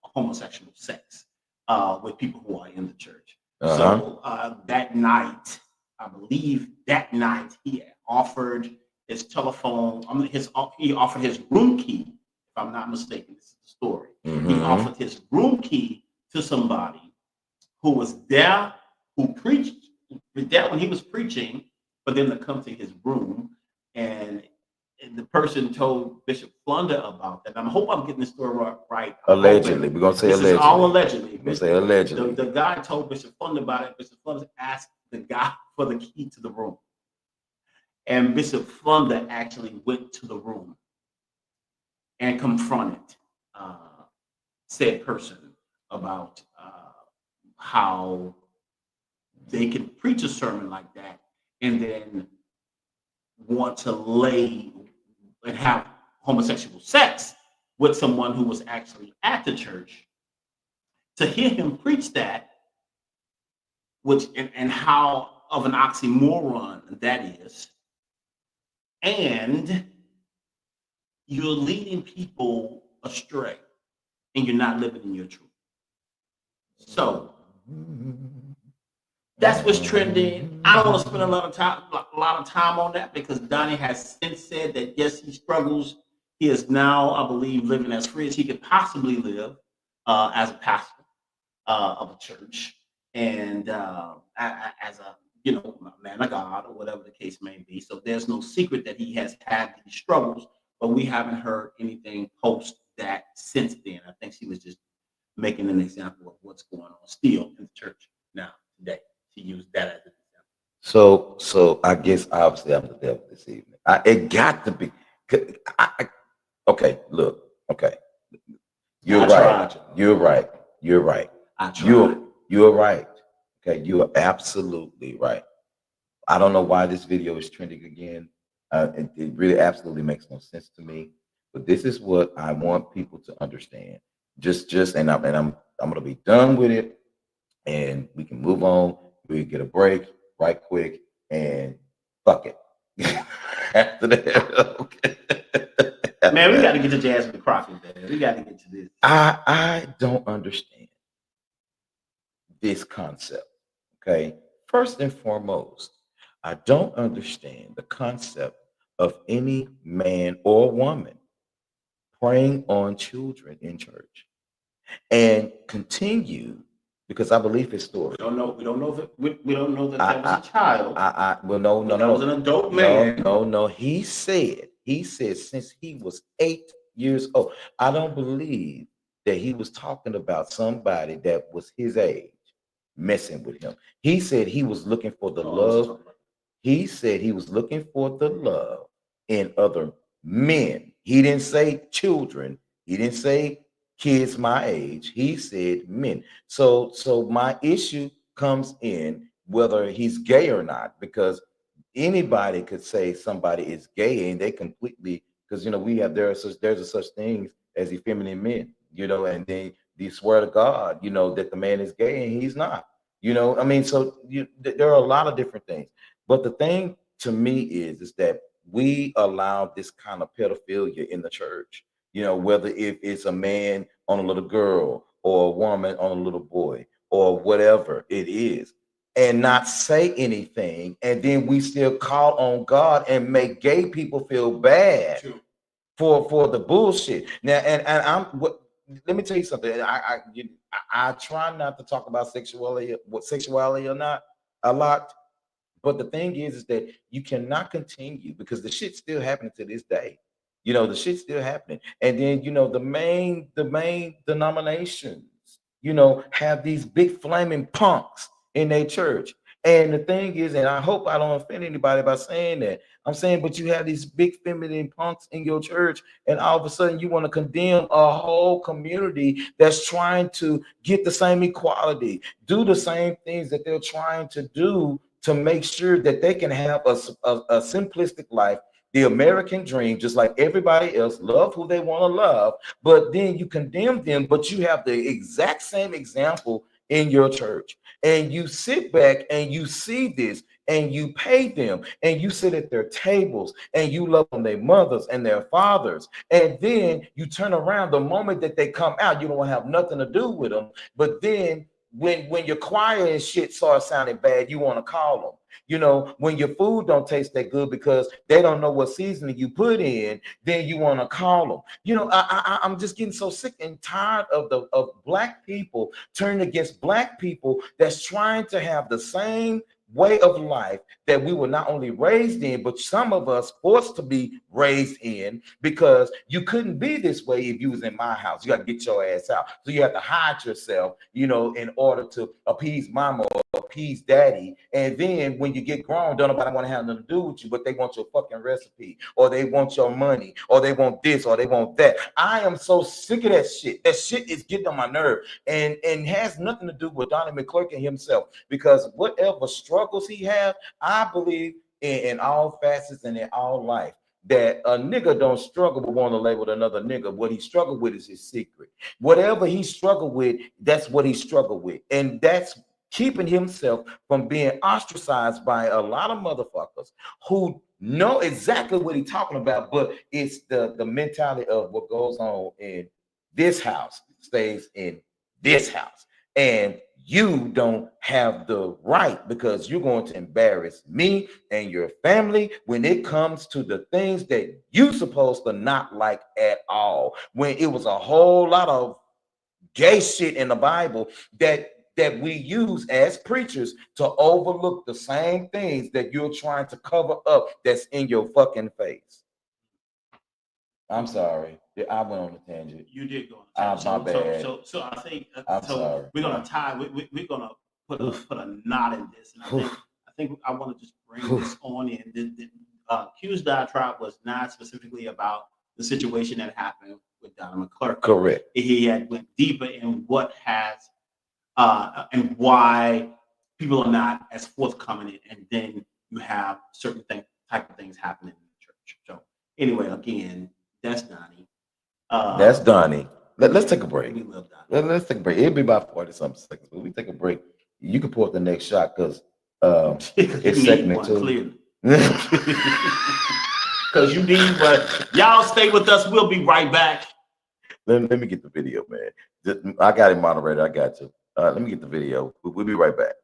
homosexual sex with people who are in the church. So that night, I believe that night, he offered his telephone. He offered his room key. If I'm not mistaken, this is the story. Mm-hmm. He offered his room key to somebody who was there, who preached there when he was preaching, but then to come to his room, and the person told Bishop Flunder about that. I hope I'm getting the story right. Allegedly, we're gonna say this allegedly. Is all allegedly. We're say allegedly. The guy told Bishop Flunder about it. Bishop Flunder asked the guy for the key to the room, and Bishop Flunder actually went to the room and confronted said person about how they can preach a sermon like that and then want to lay and have homosexual sex with someone who was actually at the church. To hear him preach that, which and how of an oxymoron that is, and you're leading people astray and you're not living in your truth. So that's what's trending. I don't want to spend a lot of time on that because Donnie has since said that yes, he struggles. He is now, I believe, living as free as he could possibly live as a pastor of a church and as a man of God or whatever the case may be. So there's no secret that he has had these struggles, but we haven't heard anything post that since then. I think she was just making an example of what's going on still in the church now today. She used that as an example. So I guess obviously I'm the devil this evening. It got to be. Okay, look. Okay, you're right. You're right. You're right. You're right. Okay, you are absolutely right. I don't know why this video is trending again. It really absolutely makes no sense to me. But this is what I want people to understand. And I'm gonna be done with it, and we can move on. We get a break right quick, and fuck it. After that, okay. Man, we got to get to Jasmine Crockett, man. We got to get to this. I don't understand this concept. Okay, first and foremost, I don't understand the concept of any man or woman preying on children in church and continue, because I believe his story. We don't know that that was a child. Well, no. That was an adult man. No. He said since he was 8 years old. I don't believe that he was talking about somebody that was his age messing with him. He said he was looking for the love. He said he was looking for the love in other men. He didn't say children. He didn't say kids my age. He said men. So my issue comes in whether he's gay or not, because anybody could say somebody is gay and they completely, because there's a such things as effeminate men, and they swear to God, that the man is gay and he's not. So there are a lot of different things. But the thing to me is that we allow this kind of pedophilia in the church, whether if it's a man on a little girl or a woman on a little boy or whatever it is, and not say anything. And then we still call on God and make gay people feel bad for the bullshit. Now, let me tell you something. I try not to talk about sexuality or not a lot. But the thing is that you cannot continue, because the shit's still happening to this day. The shit's still happening. And then, the main denominations, have these big flaming punks in their church. And the thing is, and I hope I don't offend anybody by saying that, I'm saying, but you have these big feminine punks in your church, and all of a sudden you want to condemn a whole community that's trying to get the same equality, do the same things that they're trying to do to make sure that they can have a simplistic life, the American dream, just like everybody else, love who they want to love. But then you condemn them, but you have the exact same example in your church. And you sit back and you see this, and you pay them, and you sit at their tables, and you love on their mothers and their fathers. And then you turn around the moment that they come out, you don't have nothing to do with them. But then when your choir and shit starts sounding bad, you want to call them. When your food don't taste that good because they don't know what seasoning you put in, then you want to call them. I'm just getting so sick and tired of black people turning against black people that's trying to have the same way of life that we were not only raised in, but some of us forced to be raised in, because you couldn't be this way if you was in my house. You got to get your ass out. So you have to hide yourself, you know, in order to appease mama or appease daddy. And then when you get grown, don't nobody want to have nothing to do with you, but they want your fucking recipe, or they want your money, or they want this, or they want that. I am so sick of that shit. That shit is getting on my nerve, and has nothing to do with Donnie McClurkin himself, because whatever struggles he have, I believe in all facets and in all life, that a nigga don't struggle with wanting to label another nigga. What he struggled with is his secret. Whatever he struggled with, that's what he struggled with, and that's keeping himself from being ostracized by a lot of motherfuckers who know exactly what he's talking about, but it's the mentality of what goes on in this house stays in this house, and you don't have the right, because you're going to embarrass me and your family when it comes to the things that you supposed to not like at all, when it was a whole lot of gay shit in the Bible that we use as preachers to overlook the same things that you're trying to cover up that's in your fucking face. I'm sorry. I went on a tangent. You did go on a tangent. My bad. So I think sorry. We're gonna tie. We're gonna put a knot in this, and I think I want to just bring this on in. The Q's diatribe was not specifically about the situation that happened with Donnie McClurkin. Correct. He had went deeper in what has and why people are not as forthcoming, and then you have certain type of things happening in the church. So anyway, again, that's Donnie. That's Donnie. Let's take a break. We love Donnie. Let's take a break. It'll be about 40-something seconds, but we take a break. You can pour up the next shot, because it's segment 2. Clearly. Because you need, but y'all stay with us. We'll be right back. Let me get the video, man. I got it moderated. I got you. Let me get the video. We'll be right back.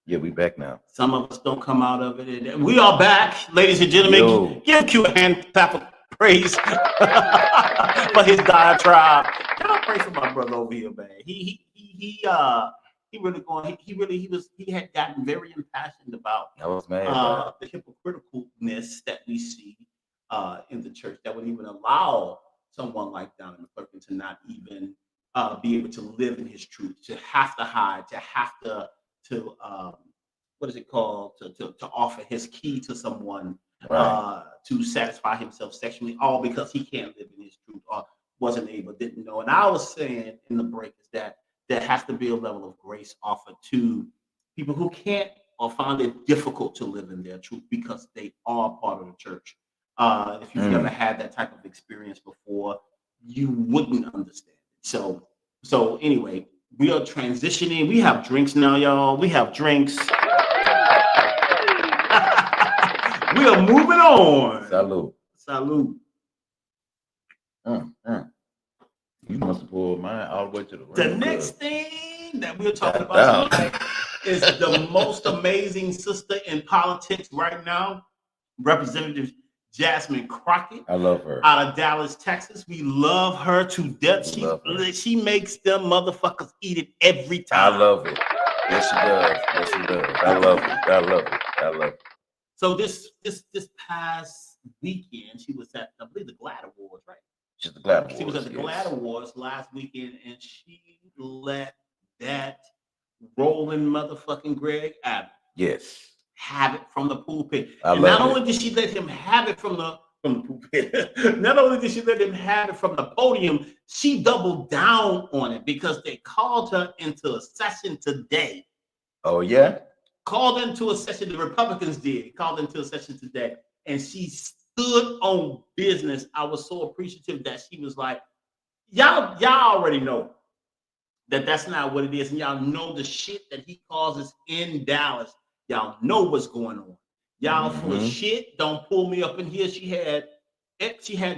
Yeah, we back now. Some of us don't come out of it. We are back, ladies and gentlemen. Yo. Give Q a hand clap of praise for his diatribe. Y'all pray for my brother over here, man. He had gotten very impassioned about I was mad. the hypocriticalness that we see in the church that would even allow someone like Donnie McClurkin to not even be able to live in his truth, to have to hide, to have to what is it called, to offer his key to someone, Right. to satisfy himself sexually, all because he can't live in his truth or wasn't able, didn't know. And I was saying in the break is that there has to be a level of grace offered to people who can't or find it difficult to live in their truth because they are part of the church. If you've never had that type of experience before, you wouldn't understand it. So anyway, we are transitioning. We have drinks now, y'all. We have drinks. We are moving on. Salute. Salute. You must have pulled mine all the way to the The rim, next cuz. thing that we're talking about tonight is the most amazing sister in politics right now, Representative Jasmine Crockett. I love her. Out of Dallas, Texas. We love her to death. She makes them motherfuckers eat it every time. I love it. Yes, she does. Yes, she does. I love it. I love it. I love it. So this past weekend, she was at, I believe, the GLAAD Awards, right? She's the GLAAD Awards. She was at the GLAAD Awards last weekend, and she let that rolling motherfucking Greg Abbott have it from the pulpit. And not only did she let him have it from the pulpit, not only did she let him have it from the podium, she doubled down on it because they called her into a session today. Oh, yeah? Called into a session, the Republicans did, called into a session today, and she stood on business. I was so appreciative that she was like, y'all already know that that's not what it is, and y'all know the shit that he causes in Dallas. Y'all know what's going on. Y'all full of shit. Don't pull me up in here. She had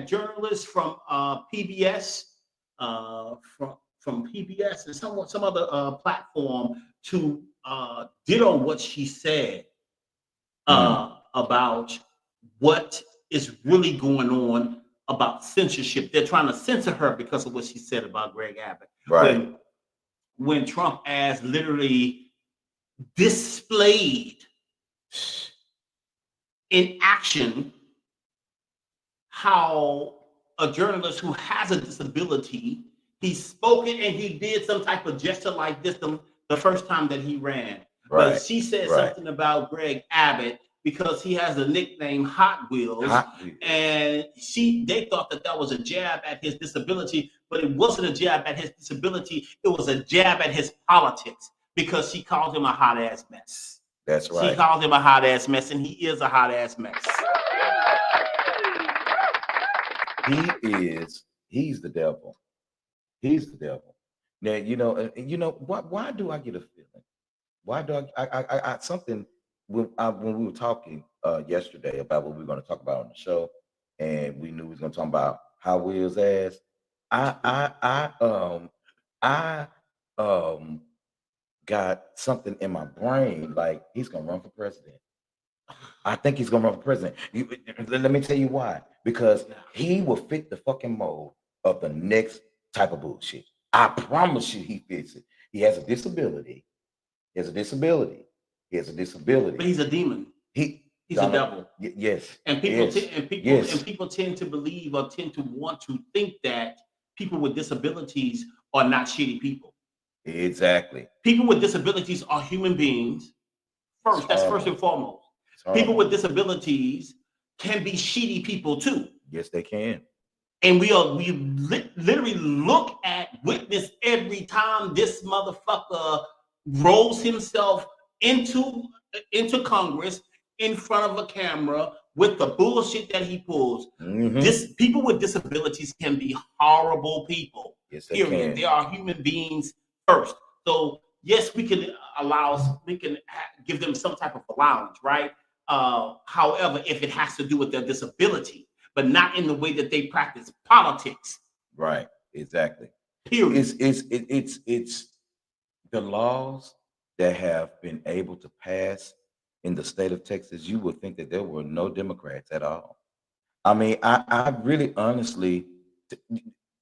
journalists from PBS, from PBS and some other platform to ditto what she said about what is really going on about censorship. They're trying to censor her because of what she said about Greg Abbott. Right. When Trump has literally displayed in action how a journalist who has a disability, he spoke it and he did some type of gesture like this the first time that he ran. Right. But she said something about Greg Abbott because he has a nickname Hot Wheels. And they thought that was a jab at his disability, but it wasn't a jab at his disability. It was a jab at his politics because she called him a hot ass mess. That's right. She called him a hot ass mess, and he is a hot ass mess. He's the devil. He's the devil. Now, why do I get a feeling? Why do I something when we were talking yesterday about what we were going to talk about on the show, and we knew we was going to talk about Hot Wheels ass. I got something in my brain like he's going to run for president. I think he's going to run for president. Let me tell you why. Because he will fit the fucking mold of the next type of bullshit. I promise you he fits it. He has a disability. But he's a demon. He's a devil. Yes. And people tend to believe or tend to want to think that people with disabilities are not shitty people. Exactly. People with disabilities are human beings. That's first and foremost. People with disabilities can be shitty people too. Yes, they can. And we literally witness every time this motherfucker rolls himself into Congress in front of a camera with the bullshit that he pulls. People with disabilities can be horrible people. Yes, they can. They are human beings first. So yes, we can give them some type of allowance, right? However, if it has to do with their disability, but not in the way that they practice politics. Right. Exactly. Period. It's the laws that have been able to pass in the state of Texas. You would think that there were no Democrats at all. I mean, I really honestly,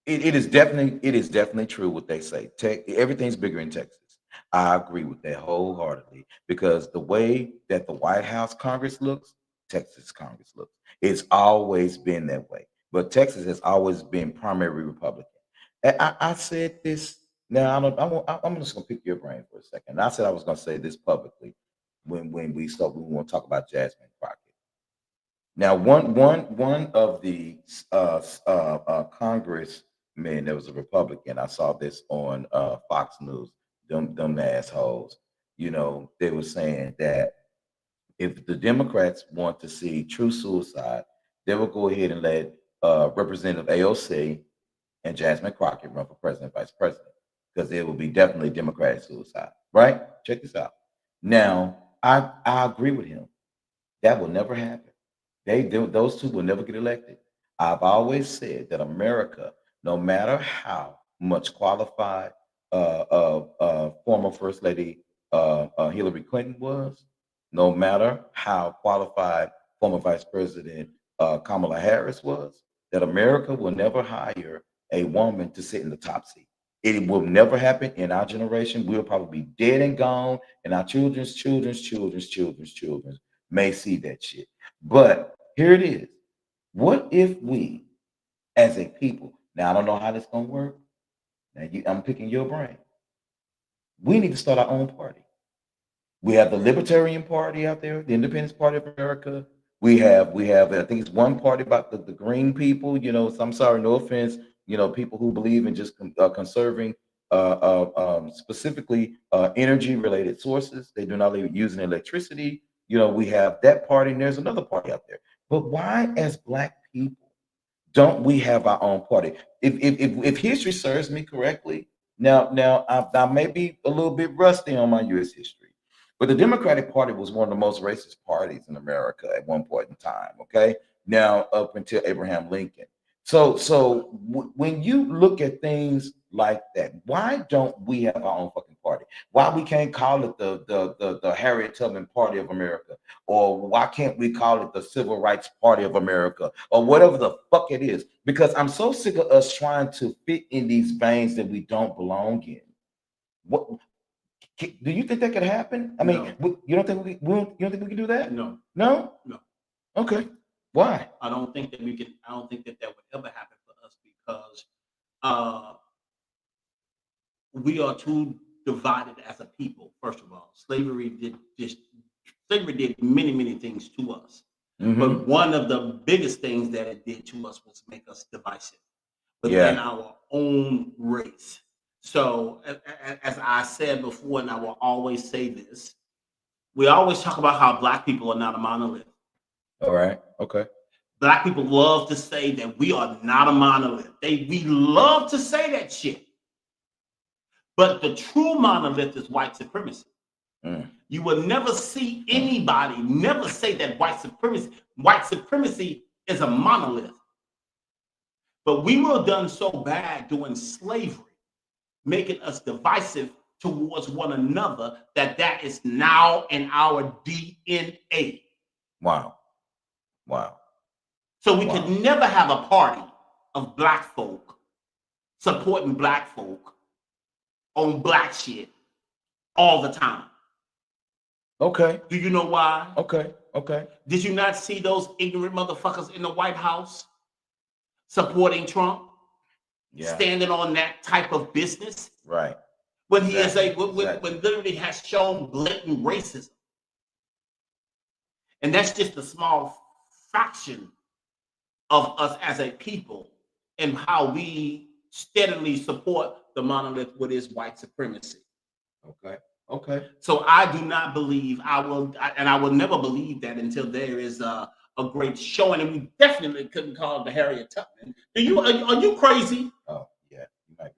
it is definitely true what they say. Everything's bigger in Texas. I agree with that wholeheartedly because the way that the White House Congress looks, Texas Congress looks. It's always been that way. But Texas has always been primarily Republican. And I said this. Now I'm just gonna pick your brain for a second. I said I was gonna say this publicly when we want to talk about Jasmine Crockett. Now, one of the congressmen that was a Republican, I saw this on Fox News. Them assholes, they were saying that if the Democrats want to see true suicide, they will go ahead and let Representative AOC and Jasmine Crockett run for president, vice president, because it will be definitely Democratic suicide. Right? Check this out. Now, I agree with him. That will never happen. Those two will never get elected. I've always said that America, no matter how much qualified former First Lady Hillary Clinton was, no matter how qualified former Vice President Kamala Harris was, that America will never hire a woman to sit in the top seat. It will never happen in our generation. We'll probably be dead and gone, and our children's children may see that shit. But here it is. What if we, as a people, now I don't know how this gonna work. Now I'm picking your brain. We need to start our own party. We have the Libertarian Party out there, the Independence Party of America. We have, I think it's one party about the green people, so I'm sorry, no offense, people who believe in just conserving specifically energy related sources. They do not leave using electricity. We have that party, and there's another party out there. But why, as Black people, don't we have our own party? If history serves me correctly, now I may be a little bit rusty on my U.S. history, but the Democratic Party was one of the most racist parties in America at one point in time. Okay, now up until Abraham Lincoln. So when you look at things like that, why don't we have our own fucking party? Why we can't call it the Harriet Tubman Party of America, or why can't we call it the Civil Rights Party of America, or whatever the fuck it is? Because I'm so sick of us trying to fit in these veins that we don't belong in. What do you think that could happen? I mean, no. You don't think we can do that? No. Okay. Why? I don't think that would ever happen for us, because we are too divided as a people. First of all, slavery did many things to us. Mm-hmm. But one of the biggest things that it did to us was make us divisive within our own race. So, as I said before, and I will always say this, we always talk about how Black people are not a monolith. All right. Okay. Black people love to say that we are not a monolith. We love to say that shit. But the true monolith is white supremacy. Mm. You will never see anybody never say that white supremacy is a monolith. But we were done so bad during slavery, making us divisive towards one another, that is now in our DNA. Wow. So we could never have a party of Black folk supporting Black folk on Black shit all the time. Okay. Do you know why? Okay. Did you not see those ignorant motherfuckers in the White House supporting Trump? Yeah. Standing on that type of business? Right. When he when literally has shown blatant racism. And that's just a small fraction of us as a people and how we steadily support the monolith with his white supremacy. Okay. So I do not believe I will never believe that until there is a great showing, and we definitely couldn't call it the Harriet Tubman. Are you crazy? Oh yeah, you might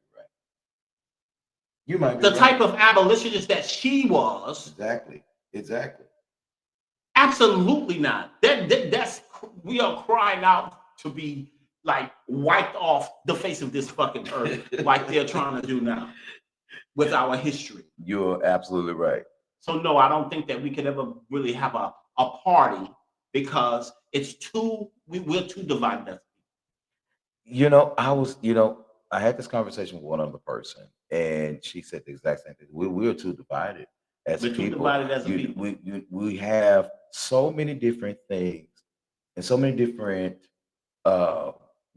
be right. The type of abolitionist that she was. Exactly. Absolutely not. That's we are crying out to be like wiped off the face of this fucking earth, like they're trying to do now with our history. You're absolutely right. So no, I don't think that we could ever really have a party, because it's we're too divided. I had this conversation with one other person, and she said the exact same thing. We're too divided as people. Too divided as people. We have so many different things and so many different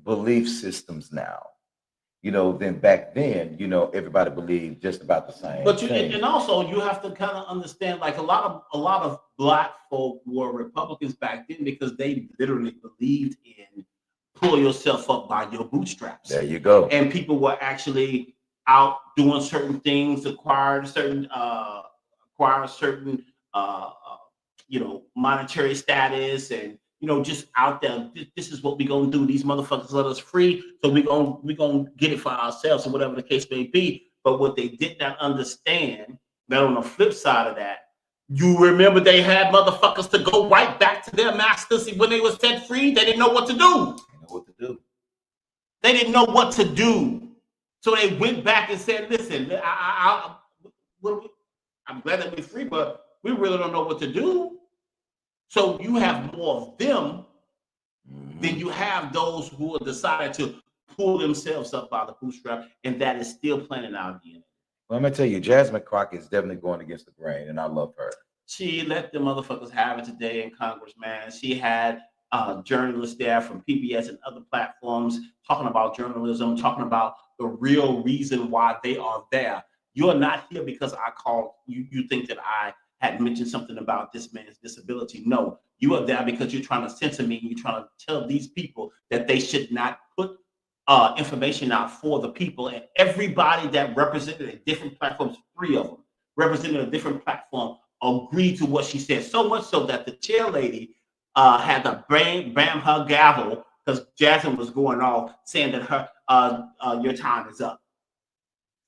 belief systems now. Than back then, everybody believed just about the same. But thing. And also you have to kind of understand, like a lot of Black folk were Republicans back then because they literally believed in pull yourself up by your bootstraps. There you go. And people were actually out doing certain things, acquiring certain monetary status, and just out there. This is what we gonna do. These motherfuckers let us free, so we gonna get it for ourselves, or whatever the case may be. But what they did not understand, that on the flip side of that, you remember they had motherfuckers to go right back to their masters when they were set free. They didn't know what to do. They didn't know what to do. So they went back and said, "Listen, I'm glad that we're free, but we really don't know what to do." So you have more of them then you have those who have decided to pull themselves up by the bootstrap, and that is still playing in our DNA. Well, I'm gonna tell you, Jasmine Crockett is definitely going against the grain, and I love her. She let the motherfuckers have it today in Congress, man. She had journalists there from PBS and other platforms talking about journalism, talking about the real reason why they are there. You're not here because I called you. You think that I had mentioned something about this man's disability. No, you are there because you're trying to censor me. You're trying to tell these people that they should not put information out for the people. And everybody that represented a different platforms, 3 of them represented a different platform, agreed to what she said. So much so that the chair lady had to bam her gavel because Jasmine was going off saying that her your time is up.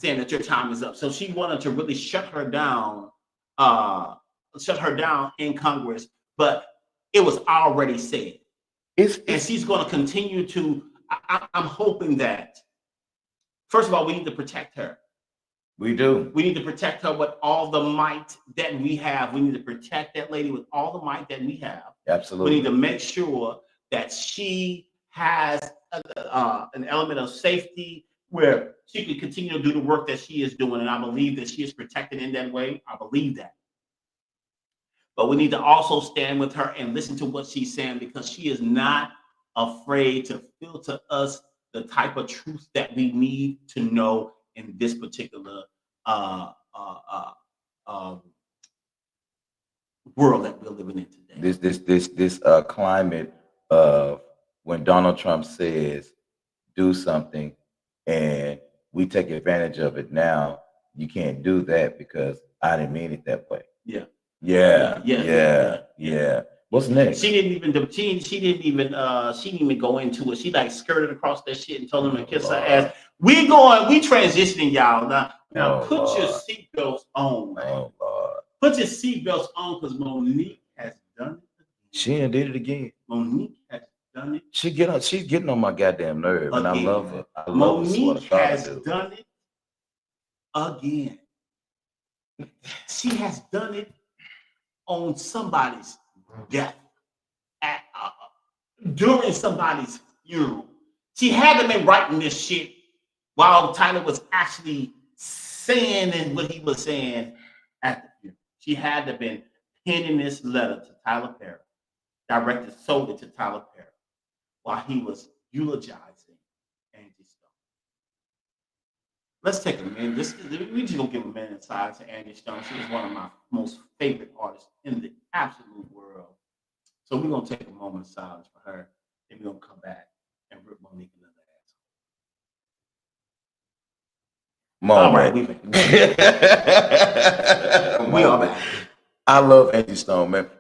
Saying that your time is up. So she wanted to really shut her down in Congress, but it was already said. And she's going to continue to, I'm hoping that, first of all, we need to protect her. We do. We need to protect her with all the might that we have. We need to protect that lady with all the might that we have. Absolutely. We need to make sure that she has an element of safety where she can continue to do the work that she is doing. And I believe that she is protected in that way. I believe that. But we need to also stand with her and listen to what she's saying, because she is not afraid to filter us the type of truth that we need to know in this particular world that we're living in today. This climate of when Donald Trump says do something and we take advantage of it now, you can't do that because I didn't mean it that way. Yeah. What's next? She didn't even go into it. She like skirted across that shit and told him to kiss her ass. We transitioning, y'all. Now put your seatbelts on, man. Oh Lord. Put your seatbelts on, because Monique has done it. She did it again. Monique has done it. She's getting on my goddamn nerve, and I love her. Monique has done it again. She has done it on somebody's death, during somebody's funeral. She had to been writing this shit while Tyler was actually saying what he was saying at the funeral. She had to have been penning this letter to Tyler Perry, directed solely to Tyler Perry, while he was eulogizing Angie Stone. Let's take a minute. We just gonna give a minute aside to Angie Stone. She is one of my most favorite artists in the absolute world. So we're gonna take a moment of silence for her, and we're gonna come back and rip Monique another ass. All right, we are back. I love Angie Stone, man.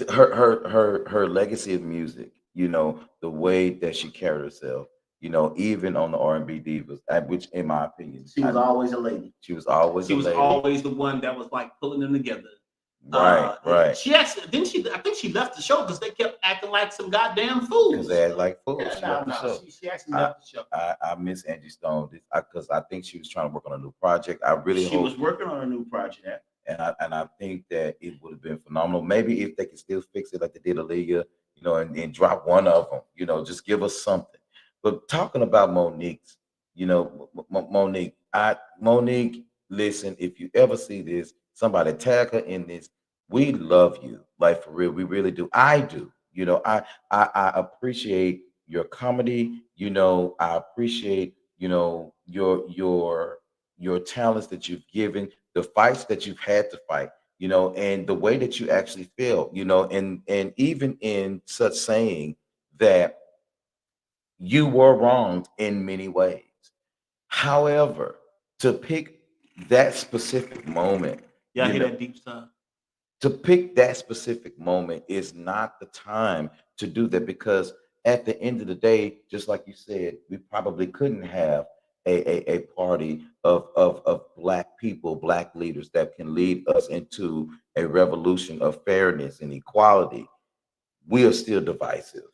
Her legacy of music, you know, the way that she carried herself, you know, even on the R&B divas, which in my opinion, she was always a lady. She was always always the one that was like pulling them together. Right. She actually I think she left the show because they kept acting like some goddamn fools. Because they act like fools. She actually left the show. I miss Angie Stone because I think she was trying to work on a new project. She was working on a new project. And I think that it would have been phenomenal. Maybe if they could still fix it like they did Aaliyah, you know, and drop one of them, you know, just give us something. But talking about Monique's, you know, Monique, listen, if you ever see this, somebody tag her in this. We love you, like for real. We really do. I do. You know, I appreciate your comedy. You know, I appreciate, you know, your talents that you've given, the fights that you've had to fight, you know, and the way that you actually feel, you know, and even in such saying that you were wronged in many ways. However, to pick that specific moment, I hear that deep stuff. To pick that specific moment is not the time to do that, because at the end of the day, just like you said, we probably couldn't have a party of Black people, Black leaders that can lead us into a revolution of fairness and equality. We are still divisive.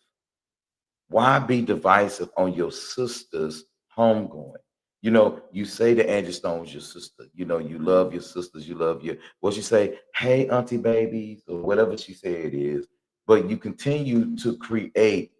Why be divisive on your sister's homegoing? You know, you say that Angie Stone was your sister. You know, you love your sisters. You love what she say, hey, auntie babies, or whatever she said it is. But you continue to create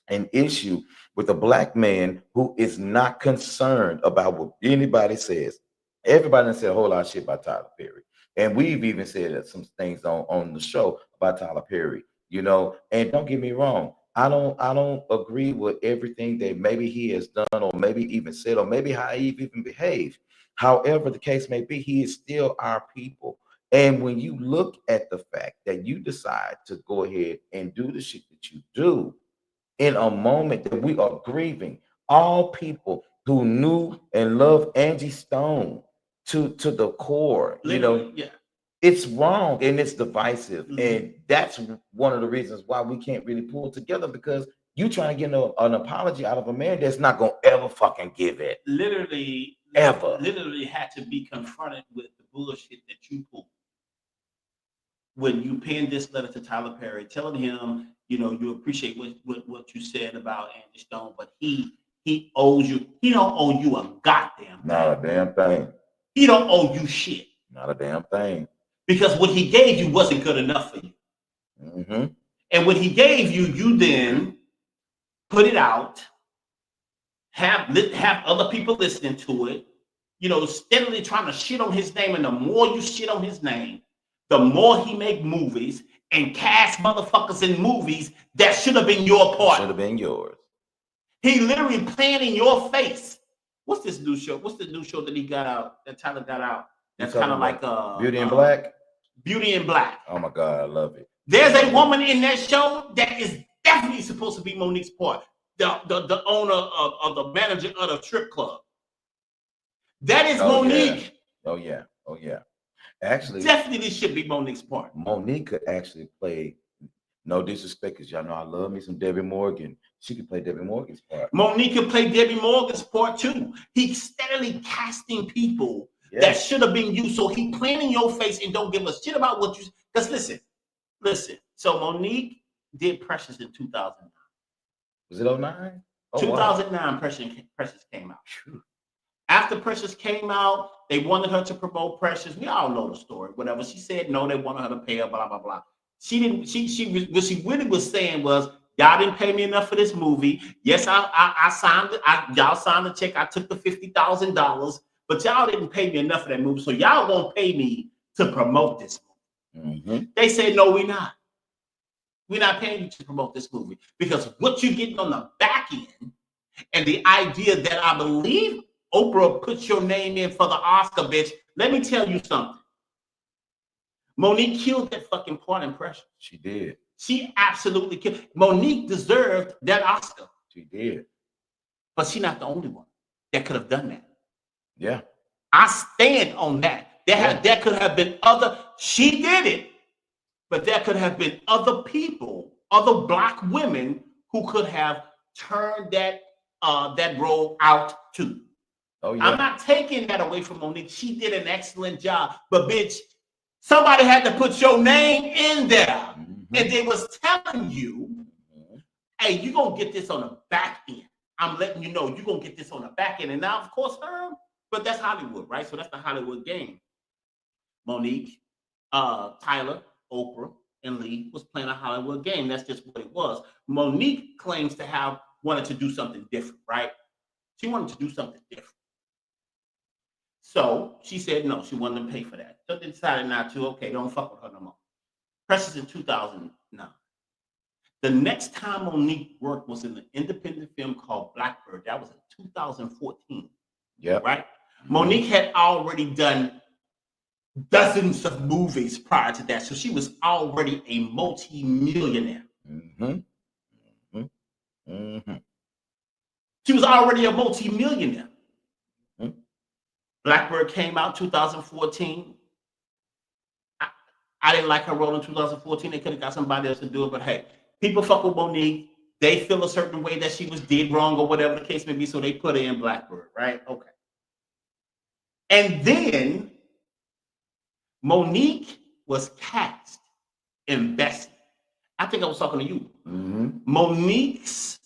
an issue with a black man who is not concerned about what anybody says. Everybody done said a whole lot of shit about Tyler Perry. And we've even said some things on the show about Tyler Perry, you know. And don't get me wrong, I don't agree with everything that maybe he has done or maybe even said or maybe how he even behaved. However the case may be, he is still our people. And when you look at the fact that you decide to go ahead and do the shit that you do in a moment that we are grieving all people who knew and loved Angie Stone to the core, Literally, you know, yeah. It's wrong and it's divisive. Mm-hmm. And that's one of the reasons why we can't really pull together, because you trying to get an apology out of a man that's not going to ever fucking give it. Literally had to be confronted with the bullshit that you pulled. When you penned this letter to Tyler Perry, telling him, you know, you appreciate what you said about Angie Stone, but he owes you. He don't owe you a goddamn thing. Not a damn thing. He don't owe you shit. Not a damn thing. Because what he gave you wasn't good enough for you. Mm-hmm. And what he gave you, you then put it out, have other people listening to it, you know, steadily trying to shit on his name. And the more you shit on his name, the more he make movies and cast motherfuckers in movies that should have been your part. Should have been yours. He literally playing in your face. What's this new show? What's the new show that he got out, that Tyler got out? That's kind of like Beauty in Black? Beauty in Black. Oh my God, I love it. There's a woman in that show that is definitely supposed to be Monique's part. The owner of the manager of the strip club. That is Monique. Yeah. Oh yeah. Actually, definitely this should be Monique's part. Monique could actually play, no disrespect, because y'all know I love me some Debbie Morgan. She could play Debbie Morgan's part. Monique could play Debbie Morgan's part too. He's steadily casting people that should have been you. So he playing in your face and don't give a shit about what you. Because listen. So Monique did Precious in 2009. Was it 09? 2009, Precious came out. After Precious came out, they wanted her to promote Precious. We all know the story. Whatever she said, no, they wanted her to pay her. Blah blah blah. She didn't. What she really was saying was, y'all didn't pay me enough for this movie. Yes, I signed it. Y'all signed the check. I took the $50,000, but y'all didn't pay me enough for that movie. So y'all won't pay me to promote this movie. Mm-hmm. They said, no, we're not. We're not paying you to promote this movie, because what you're getting on the back end and the idea that I believe Oprah put your name in for the Oscar, bitch. Let me tell you something. Monique killed that fucking part in Precious. She did. She absolutely killed. Monique deserved that Oscar. She did. But she's not the only one that could have done that. Yeah. I stand on that. There could have been other. She did it, but there could have been other people, other Black women who could have turned that role out too. Oh, yeah. I'm not taking that away from Monique. She did an excellent job. But bitch, somebody had to put your name in there. Mm-hmm. And they was telling you, hey, you're going to get this on the back end. I'm letting you know you're going to get this on the back end. And now, of course, but that's Hollywood, right? So that's the Hollywood game. Monique, Tyler, Oprah, and Lee was playing a Hollywood game. That's just what it was. Monique claims to have wanted to do something different, right? She wanted to do something different. So she said no, she wanted to pay for that. So they decided not to. Okay, don't fuck with her no more. Precious in 2009. The next time Monique worked was in an independent film called Blackbird. That was in 2014. Yeah. Right? Monique had already done dozens of movies prior to that. So she was already a multi-millionaire. Mm-hmm. Mm-hmm. She was already a multi-millionaire. Blackbird came out 2014. I didn't like her role in 2014. They could have got somebody else to do it, but hey, people fuck with Monique. They feel a certain way that she was did wrong or whatever the case may be, so they put her in Blackbird, right? Okay. And then Monique was cast in Bessie. I think I was talking to you. Mm-hmm. Monique's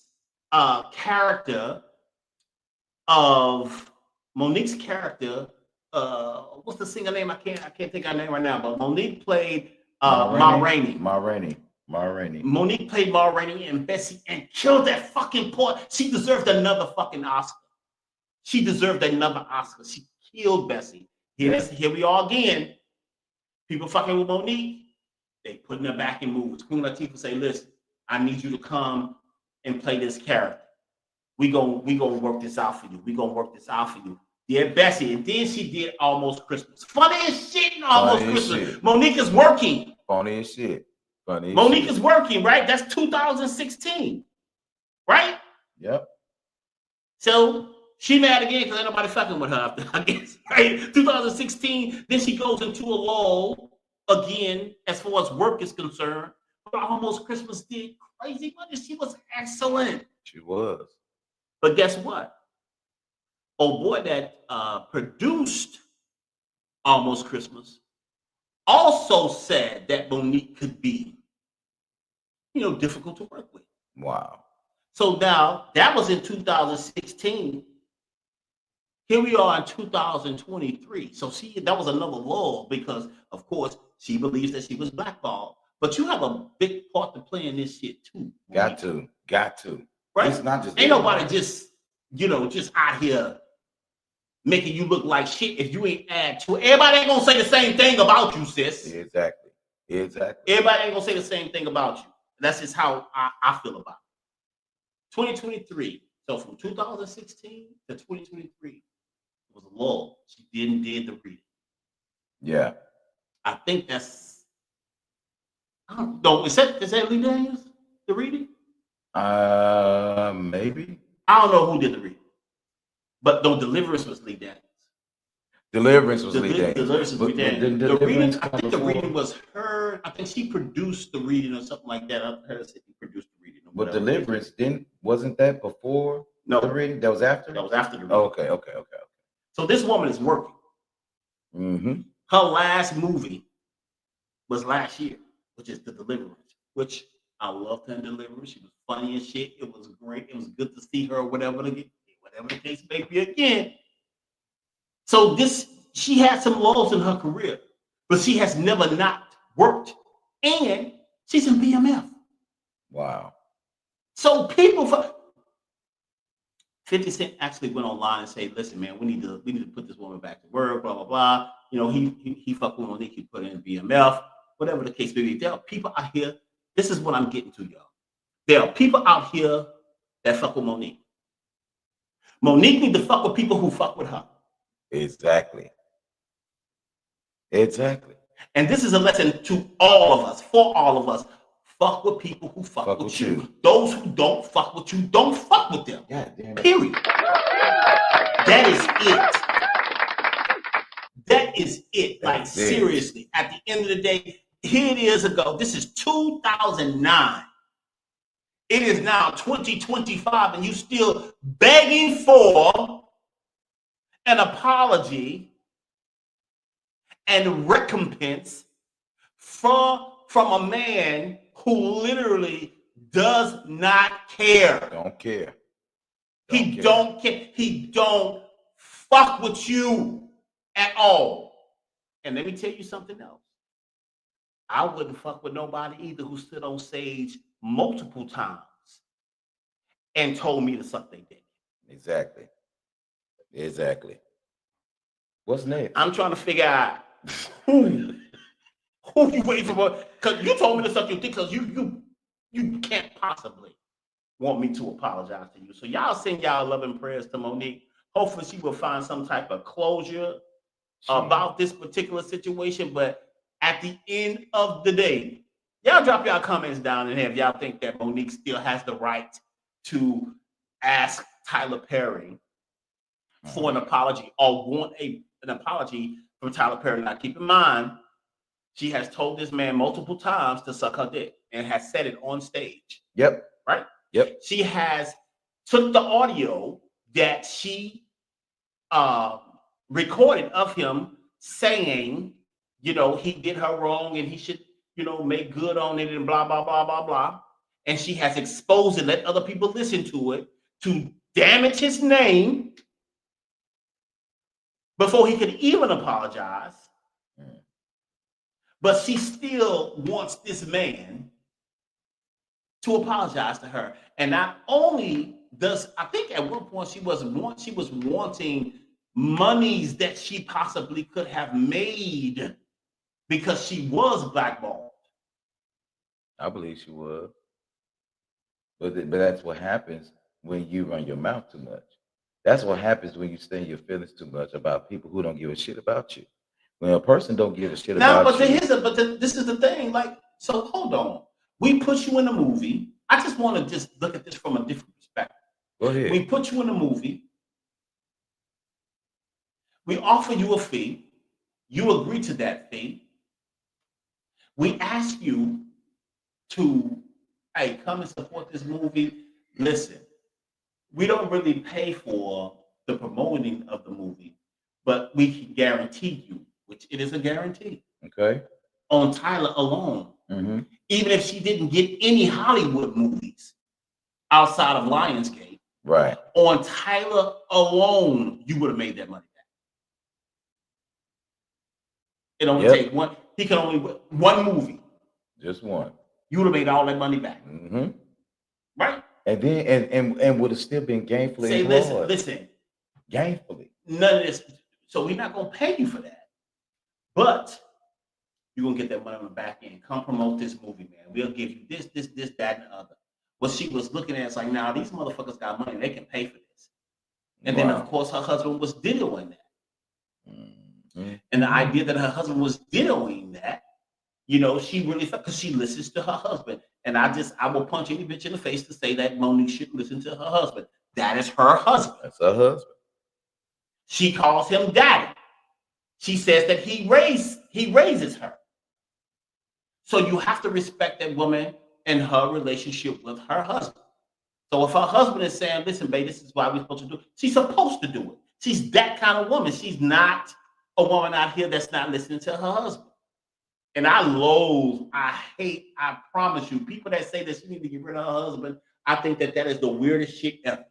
character, what's the singer name? I can't think of her name right now, but Monique played Ma Rainey. Monique played Ma Rainey and Bessie and killed that fucking poor. She deserved another fucking Oscar. She deserved another Oscar. She killed Bessie. Here we are again. People fucking with Monique. They putting her back in movies. Queen Latifah say, listen, I need you to come and play this character. We gonna work this out for you. We gonna work this out for you. Yeah, Bessie. And then she did Almost Christmas. Funny as shit in Almost Christmas. Shit. Monique is working. Funny as shit. Monique is working, right? That's 2016. Right? Yep. So she mad again because ain't nobody fucking with her after, I guess. Right? 2016. Then she goes into a lull again as far as work is concerned. But Almost Christmas did crazy money. She was excellent. She was. But guess what? Oh boy, that produced Almost Christmas also said that Monique could be, difficult to work with. Wow. So now that was in 2016. Here we are in 2023. So that was another lull because, of course, she believes that she was blackballed. But you have a big part to play in this shit too. Got to. Right? It's not just ain't nobody just out here making you look like shit if you ain't add to it. Everybody ain't gonna say the same thing about you, sis. Exactly. Everybody ain't gonna say the same thing about you. That's just how I feel about it. 2023. So from 2016 to 2023 was a lull. She did the reading. Yeah. I think that's. I don't know. Is that Lee Daniels the reading? Maybe. I don't know who did the reading, but no, Deliverance was Lee Daniels. Deliverance was Lee Daniels. The reading, I think the reading was her. I think she produced the reading or something like that. I heard her say she produced the reading. But Deliverance wasn't that before the reading? That was after? That was after the reading. Okay. So this woman is working. Mm-hmm. Her last movie was last year, which is The Deliverance, which I loved her in Deliverance. She was funny as shit. It was great. It was good to see her, whatever the case may be again. So she had some lulls in her career, but she has never not worked. And she's in BMF. Wow. So 50 Cent actually went online and said, listen, man, we need to put this woman back to work, blah, blah, blah. He fucked with Monique, he put her in BMF, whatever the case may be. There are people out here. This is what I'm getting to, y'all. There are people out here that fuck with Monique. Monique need to fuck with people who fuck with her. Exactly. And this is a lesson to all of us, for all of us. Fuck with people who fuck with you. Those who don't fuck with you, don't fuck with them. God damn it. Period. That is it. Like, seriously, at the end of the day, here it is ago. This is 2009. It is now 2025, and you still begging for an apology and recompense from a man who literally does not care. Don't care. He don't care. He don't fuck with you at all. And let me tell you something else. I wouldn't fuck with nobody either who stood on stage multiple times and told me to suck their dick. Exactly. What's next? I'm trying to figure out who you waiting for. Because you told me to suck your dick because you can't possibly want me to apologize to you. So y'all send y'all loving prayers to Monique. Hopefully she will find some type of closure about this particular situation. But at the end of the day, y'all drop y'all comments down in here if y'all think that Monique still has the right to ask Tyler Perry for an apology or want an apology from Tyler Perry. Now, keep in mind, she has told this man multiple times to suck her dick and has said it on stage. Yep. Right? Yep. She has took the audio that she recorded of him saying, he did her wrong and he should, make good on it and blah, blah, blah, blah, blah. And she has exposed it, let other people listen to it, to damage his name before he could even apologize. But she still wants this man to apologize to her. And not only does, I think at one point she was wanting monies that she possibly could have made because she was blackballed. I believe she was. But that's what happens when you run your mouth too much. That's what happens when you stay in your feelings too much about people who don't give a shit about you. When a person don't give a shit about you. This is the thing. Like, so hold on. We put you in a movie. I just want to just look at this from a different perspective. Go ahead. We put you in a movie. We offer you a fee. You agree to that fee. We ask you to, hey, come and support this movie. Listen, we don't really pay for the promoting of the movie, but we can guarantee you, which it is a guarantee. Okay. On Tyler alone, even if she didn't get any Hollywood movies outside of Lionsgate, right? On Tyler alone, you would have made that money back. It only take one. He can only one movie. Just one. You would have made all that money back. Right? And then and would have still been gainfully. Say, listen. Gainfully. None of this. So we're not gonna pay you for that. But you're gonna get that money on the back end. Come promote this movie, man. We'll give you this, that, and the other. What she was looking at is like, now these motherfuckers got money, they can pay for this. And then of course her husband was videoing that. And the idea that her husband was videoing that, you know, she really felt, because she listens to her husband. And I will punch any bitch in the face to say that Monique should listen to her husband. That is her husband. That's her husband. She calls him daddy. She says that he raises her. So you have to respect that woman and her relationship with her husband. So if her husband is saying, listen, babe, this is why we're supposed to do it, she's supposed to do it. She's that kind of woman. She's not a woman out here that's not listening to her husband. And I hate, I promise you, people that say that she need to get rid of her husband, I think that is the weirdest shit ever.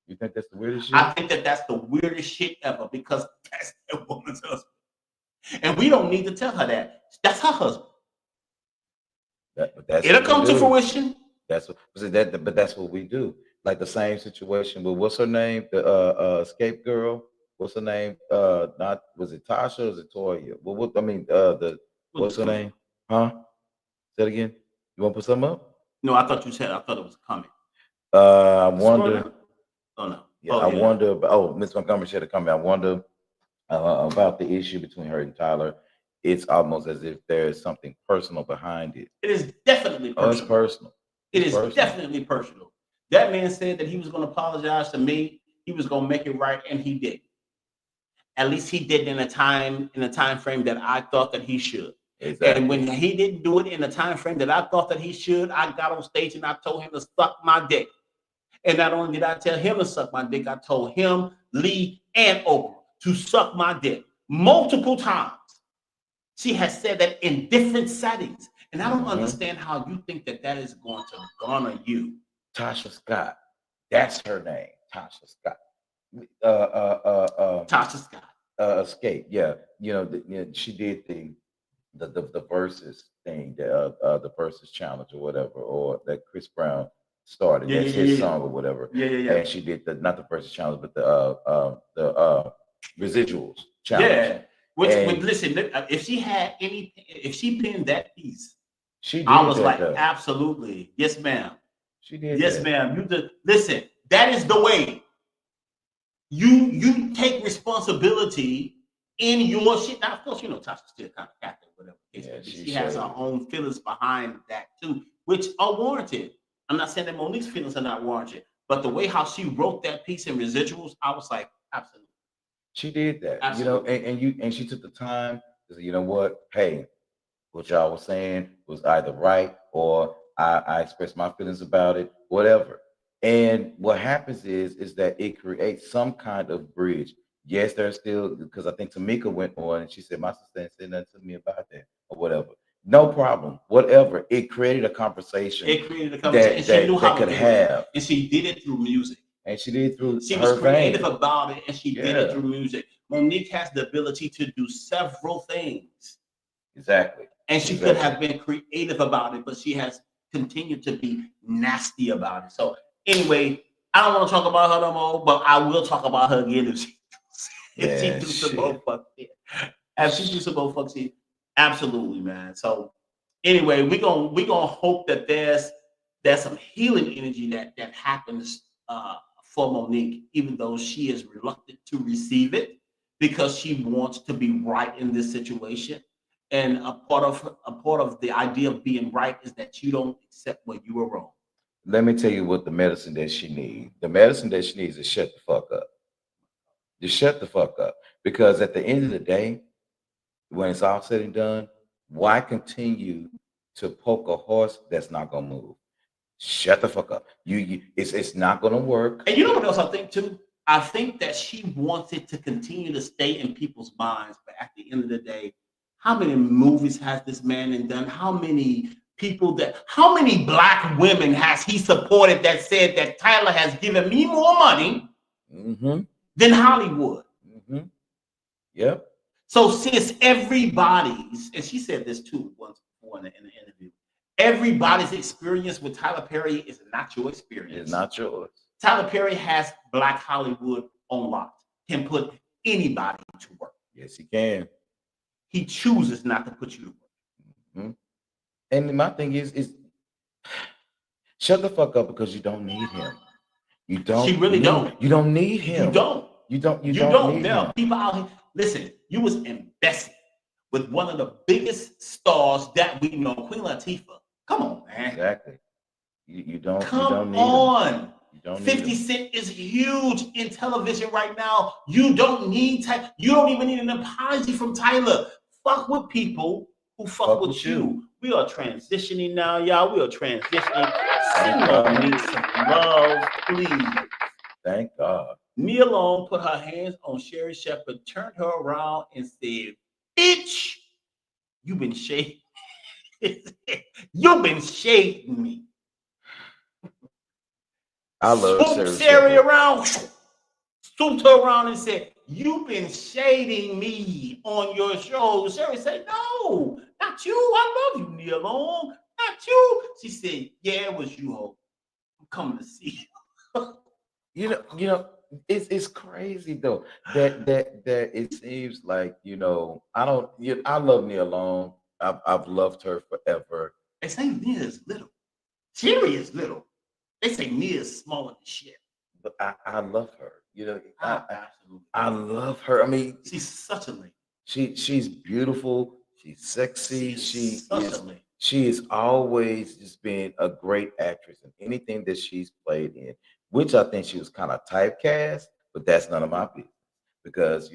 You think that's the weirdest shit? I think that that's the weirdest shit ever, because that's that woman's husband. And we don't need to tell her that. That's her husband. It'll come to fruition. But that's what we do. Like the same situation with, what's her name? The escape girl. What's her name? Not, was it Tasha or was it Toya? Well, what's her name? Huh? Say it again. You want to put something up? No, I thought it was coming. I wonder. Oh no. Yeah, I wonder about, Miss Montgomery should have come in. I wonder about the issue between her and Tyler. It's almost as if there is something personal behind it. It is definitely personal. Oh, it's personal. It is definitely personal. That man said that he was going to apologize to me. He was going to make it right, and he did. At least he did in a time frame that I thought that he should. Exactly. And when he didn't do it in the time frame that I thought that he should, I got on stage and I told him to suck my dick. And not only did I tell him to suck my dick, I told him, Lee, and Oprah to suck my dick multiple times. She has said that in different settings. And I don't understand how you think that is going to garner you. Tasha Scott. That's her name. Tasha Scott. Tasha Scott. Escape. Yeah. You know, she did the versus thing, the versus challenge or whatever, or that Chris Brown started. That's his song or whatever. Yeah. And she did not the versus challenge, but the residuals challenge. Yeah. Listen, if she pinned that piece, I was like, absolutely, yes, ma'am. She did. Yes, ma'am. Listen. That is the way you take responsibility in your shit. Now, of course, you know, Tasha's still kind of captive, whatever. Yeah, she has her own feelings behind that too, which are warranted. I'm not saying that Monique's feelings are not warranted, but the way how she wrote that piece in residuals, I was like, absolutely. She did that, absolutely. You know, and she took the time to say, you know what, hey, what y'all was saying was either right or I expressed my feelings about it, whatever. And what happens is that it creates some kind of bridge. Yes, there's still, because I think Tamika went on and she said, my sister didn't say nothing to me about that or whatever. No problem, whatever. It created a conversation. That could have. And she did it through music. And she did it through She was creative about it, and she did it through music. Monique has the ability to do several things. Exactly. And she could have been creative about it, but she has continue to be nasty about it. So anyway, I don't want to talk about her no more, but I will talk about her again if she do some more fuck shit. If she do some more fuck shit, absolutely, man. So anyway, we gonna hope that there's some healing energy that happens for Monique, even though she is reluctant to receive it because she wants to be right in this situation. And a part of the idea of being right is that you don't accept when you were wrong. Let me tell you what the medicine that she needs. The medicine that she needs is shut the fuck up. Just shut the fuck up. Because at the end of the day, when it's all said and done, why continue to poke a horse that's not gonna move? Shut the fuck up. It's not gonna work. And you know what else I think too? I think that she wants it to continue to stay in people's minds, but at the end of the day, how many movies has this man done? How many black women has he supported that said that Tyler has given me more money than Hollywood? Yep. So since everybody's, and she said this too once before in the interview, everybody's experience with Tyler Perry is not your experience. It's not yours. Tyler Perry has Black Hollywood on lock. Can put anybody to work. Yes, he can. He chooses not to put you to work. And my thing is shut the fuck up because you don't need him. You don't. She really don't. You don't need him. You don't. You don't need him. People out here, listen, you was invested with one of the biggest stars that we know, Queen Latifah. Come on, man. Exactly. You don't. Come need on. Him. You don't 50 Cent is huge in television right now. You don't need you don't even need an apology from Tyler. Fuck with people who fuck with you. We are transitioning now, y'all. We are transitioning. Sing me some love, please. Thank God. Nia Long put her hands on Sherri Shepherd, turned her around, and said, "Bitch, you've been shading. You've been shading me." I love Sherri around, swooped her around and said, "You've been shading me on your show." Sherri said, "No, not you. I love you, Nia Long. Not you." She said, "Yeah, it was you, Hope. I'm coming to see you." You know, it's crazy though that it seems like I love Nia Long. I've loved her forever. They say Nia is little. Sherri is little. They say Nia is smaller than shit. But I love her. Absolutely. I love her. I mean, she's such a lady. She's beautiful. She's sexy. She is always just been a great actress in anything that she's played in, which I think she was kind of typecast, but that's none of my business because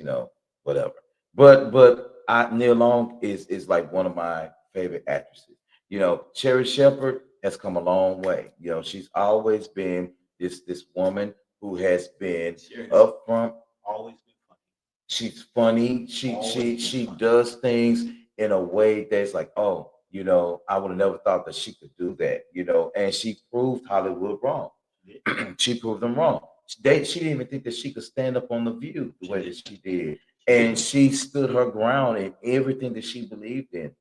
whatever. But Nia Long is like one of my favorite actresses. Sherri Shepherd has come a long way. She's always been this woman who has been upfront. Always been funny. She's funny. She does things in a way that's like, oh, I would have never thought that she could do that. And she proved Hollywood wrong. She proved them wrong. She didn't even think that she could stand up on The View the way that she did. And she stood her ground in everything that she believed in.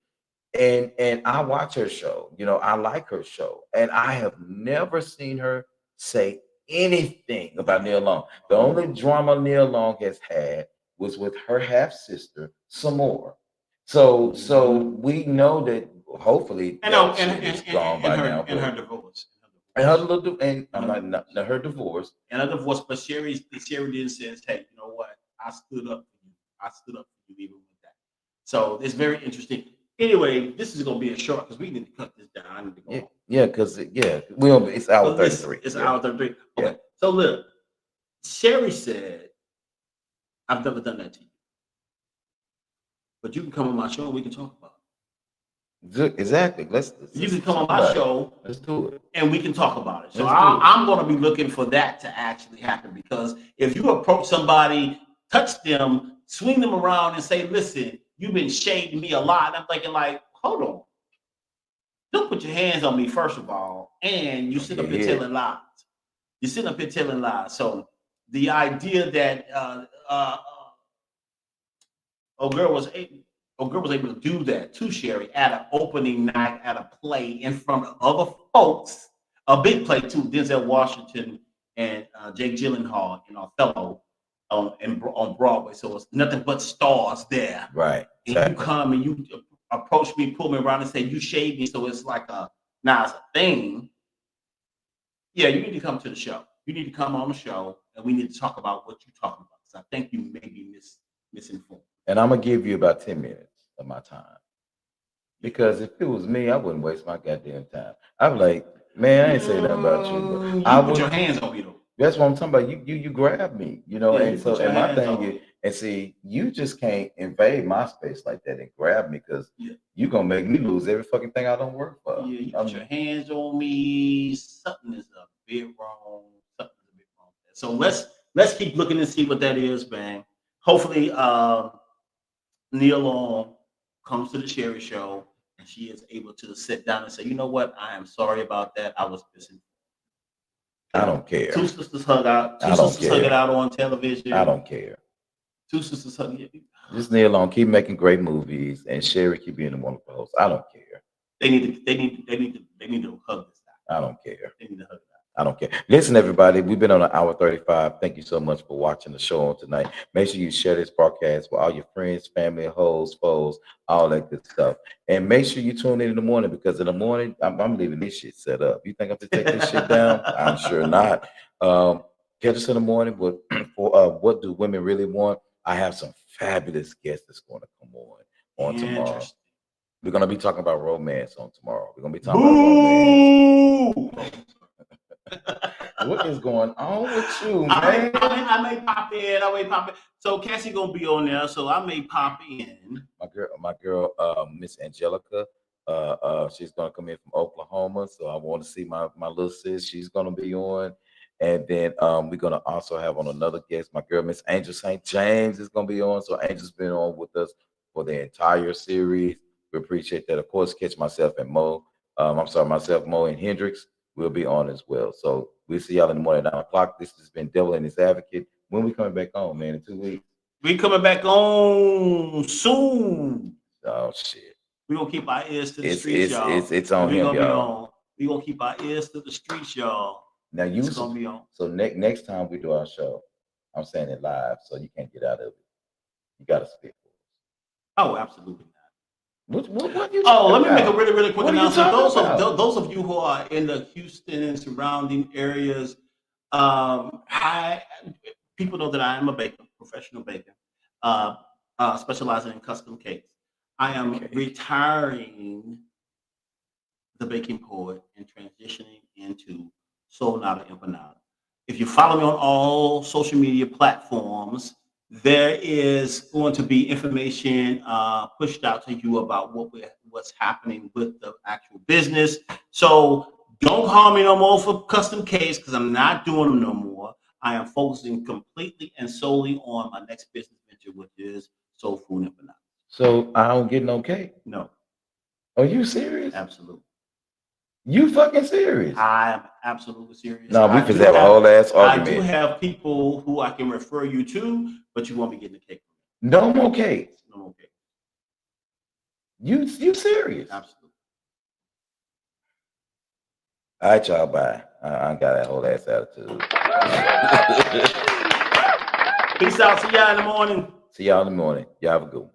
And I watch her show. I like her show. And I have never seen her say anything about Nia Long. The only drama Nia Long has had was with her half sister, Samora. So we know that hopefully and gone by now. And her divorce. Her divorce. And her divorce, but Sherri did says, "Hey, you know what? I stood up for you. I stood up for you even with that." So it's very interesting. Anyway, this is going to be a short because we need to cut this down. I need to go. It's hour 33. It's hour 33. Okay. Yeah. So look, Sherri said, "I've never done that to you, but you can come on my show and we can talk about it." Exactly. You can come on my show. Let's do it, and we can talk about it. So I'm going to be looking for that to actually happen because if you approach somebody, touch them, swing them around, and say, "Listen, you've been shading me a lot," and I'm thinking like, hold on. Don't put your hands on me, first of all, and you sit up here telling lies. You're sitting up here telling lies. So the idea that girl was a girl was able to do that to Sherry at an opening night at a play in front of other folks, a big play too. Denzel Washington and Jake Gyllenhaal in Othello on Broadway. So it's nothing but stars there. Right. And you come and you approach me, pull me around and say, you shaved me. So it's like now it's a thing. Yeah, you need to come to the show. You need to come on the show and we need to talk about what you're talking about. So I think you may be misinformed. And I'm going to give you about 10 minutes of my time. Because if it was me, I wouldn't waste my goddamn time. I'm like, man, I ain't saying nothing about you. I put your hands on me though. That's what I'm talking about. You grab me, you know, Yeah, and so and my thing is, and see, you just can't invade my space like that and grab me because you're gonna make me lose every fucking thing I don't work for. Yeah, you put your hands on me. Something is a bit wrong. Something's a bit wrong. So let's keep looking and see what that is, man. Hopefully, Nia Long comes to the Sherry Show and she is able to sit down and say, you know what, I am sorry about that. I was missing. I don't care. Two sisters hug out. Two sisters hug it out on television. I don't care. Two sisters hug it. Just Nia Long keep making great movies and Sherry keep being a wonderful host. I don't care. They need to hug this out. I don't care. They need to hug it out. I don't care. Listen, everybody, we've been on an hour 35. Thank you so much for watching the show on tonight. Make sure you share this broadcast with all your friends, family, hoes, foes, all that good stuff. And make sure you tune in the morning because in the morning, I'm leaving this shit set up. You think I'm going to take this shit down? I'm sure not. Catch us in the morning for What Do Women Really Want? I have some fabulous guests that's going to come on tomorrow. We're going to be talking about romance on tomorrow. We're going to be talking about romance. What is going on with you, man? I may pop in. So Cassie gonna be on there, so I may pop in. My girl, Miss Angelica. She's gonna come in from Oklahoma, so I want to see my little sis. She's gonna be on, and then we're gonna also have on another guest. My girl, Miss Angel St. James, is gonna be on. So Angel's been on with us for the entire series. We appreciate that. Of course, catch myself and Mo. Mo and Hendrix will be on as well. So we'll see y'all in the morning at 9 o'clock. This has been Devil and His Advocate. When we coming back on, man? In 2 weeks? We coming back on soon. Oh shit. We gonna keep our ears to the streets, y'all. It's on him, y'all. We gonna keep our ears to the streets, y'all. Now it's gonna be on. So next time we do our show, I'm saying it live, so you can't get out of it. You gotta speak for us. Oh, absolutely. What let me make a really quick announcement. Those of you who are in the Houston and surrounding areas, people know that I am a baker, professional baker, specializing in custom cakes. I am retiring the baking poet and transitioning into Soul Nada Empanada. If you follow me on all social media platforms, there is going to be information pushed out to you about what's happening with the actual business. So don't call me no more for custom cakes because I'm not doing them no more. I am focusing completely and solely on my next business venture, which is Soul Food Empanada. So I don't get no cake? No. Are you serious? Absolutely. You fucking serious? I am absolutely serious. No, we could have a whole ass argument. I do have people who I can refer you to, but you won't be getting the cake. No more cakes. No more cake. You serious? Absolutely. All right, y'all. Bye. I got that whole ass attitude. Peace out. See y'all in the morning. See y'all in the morning. Y'all have a good one.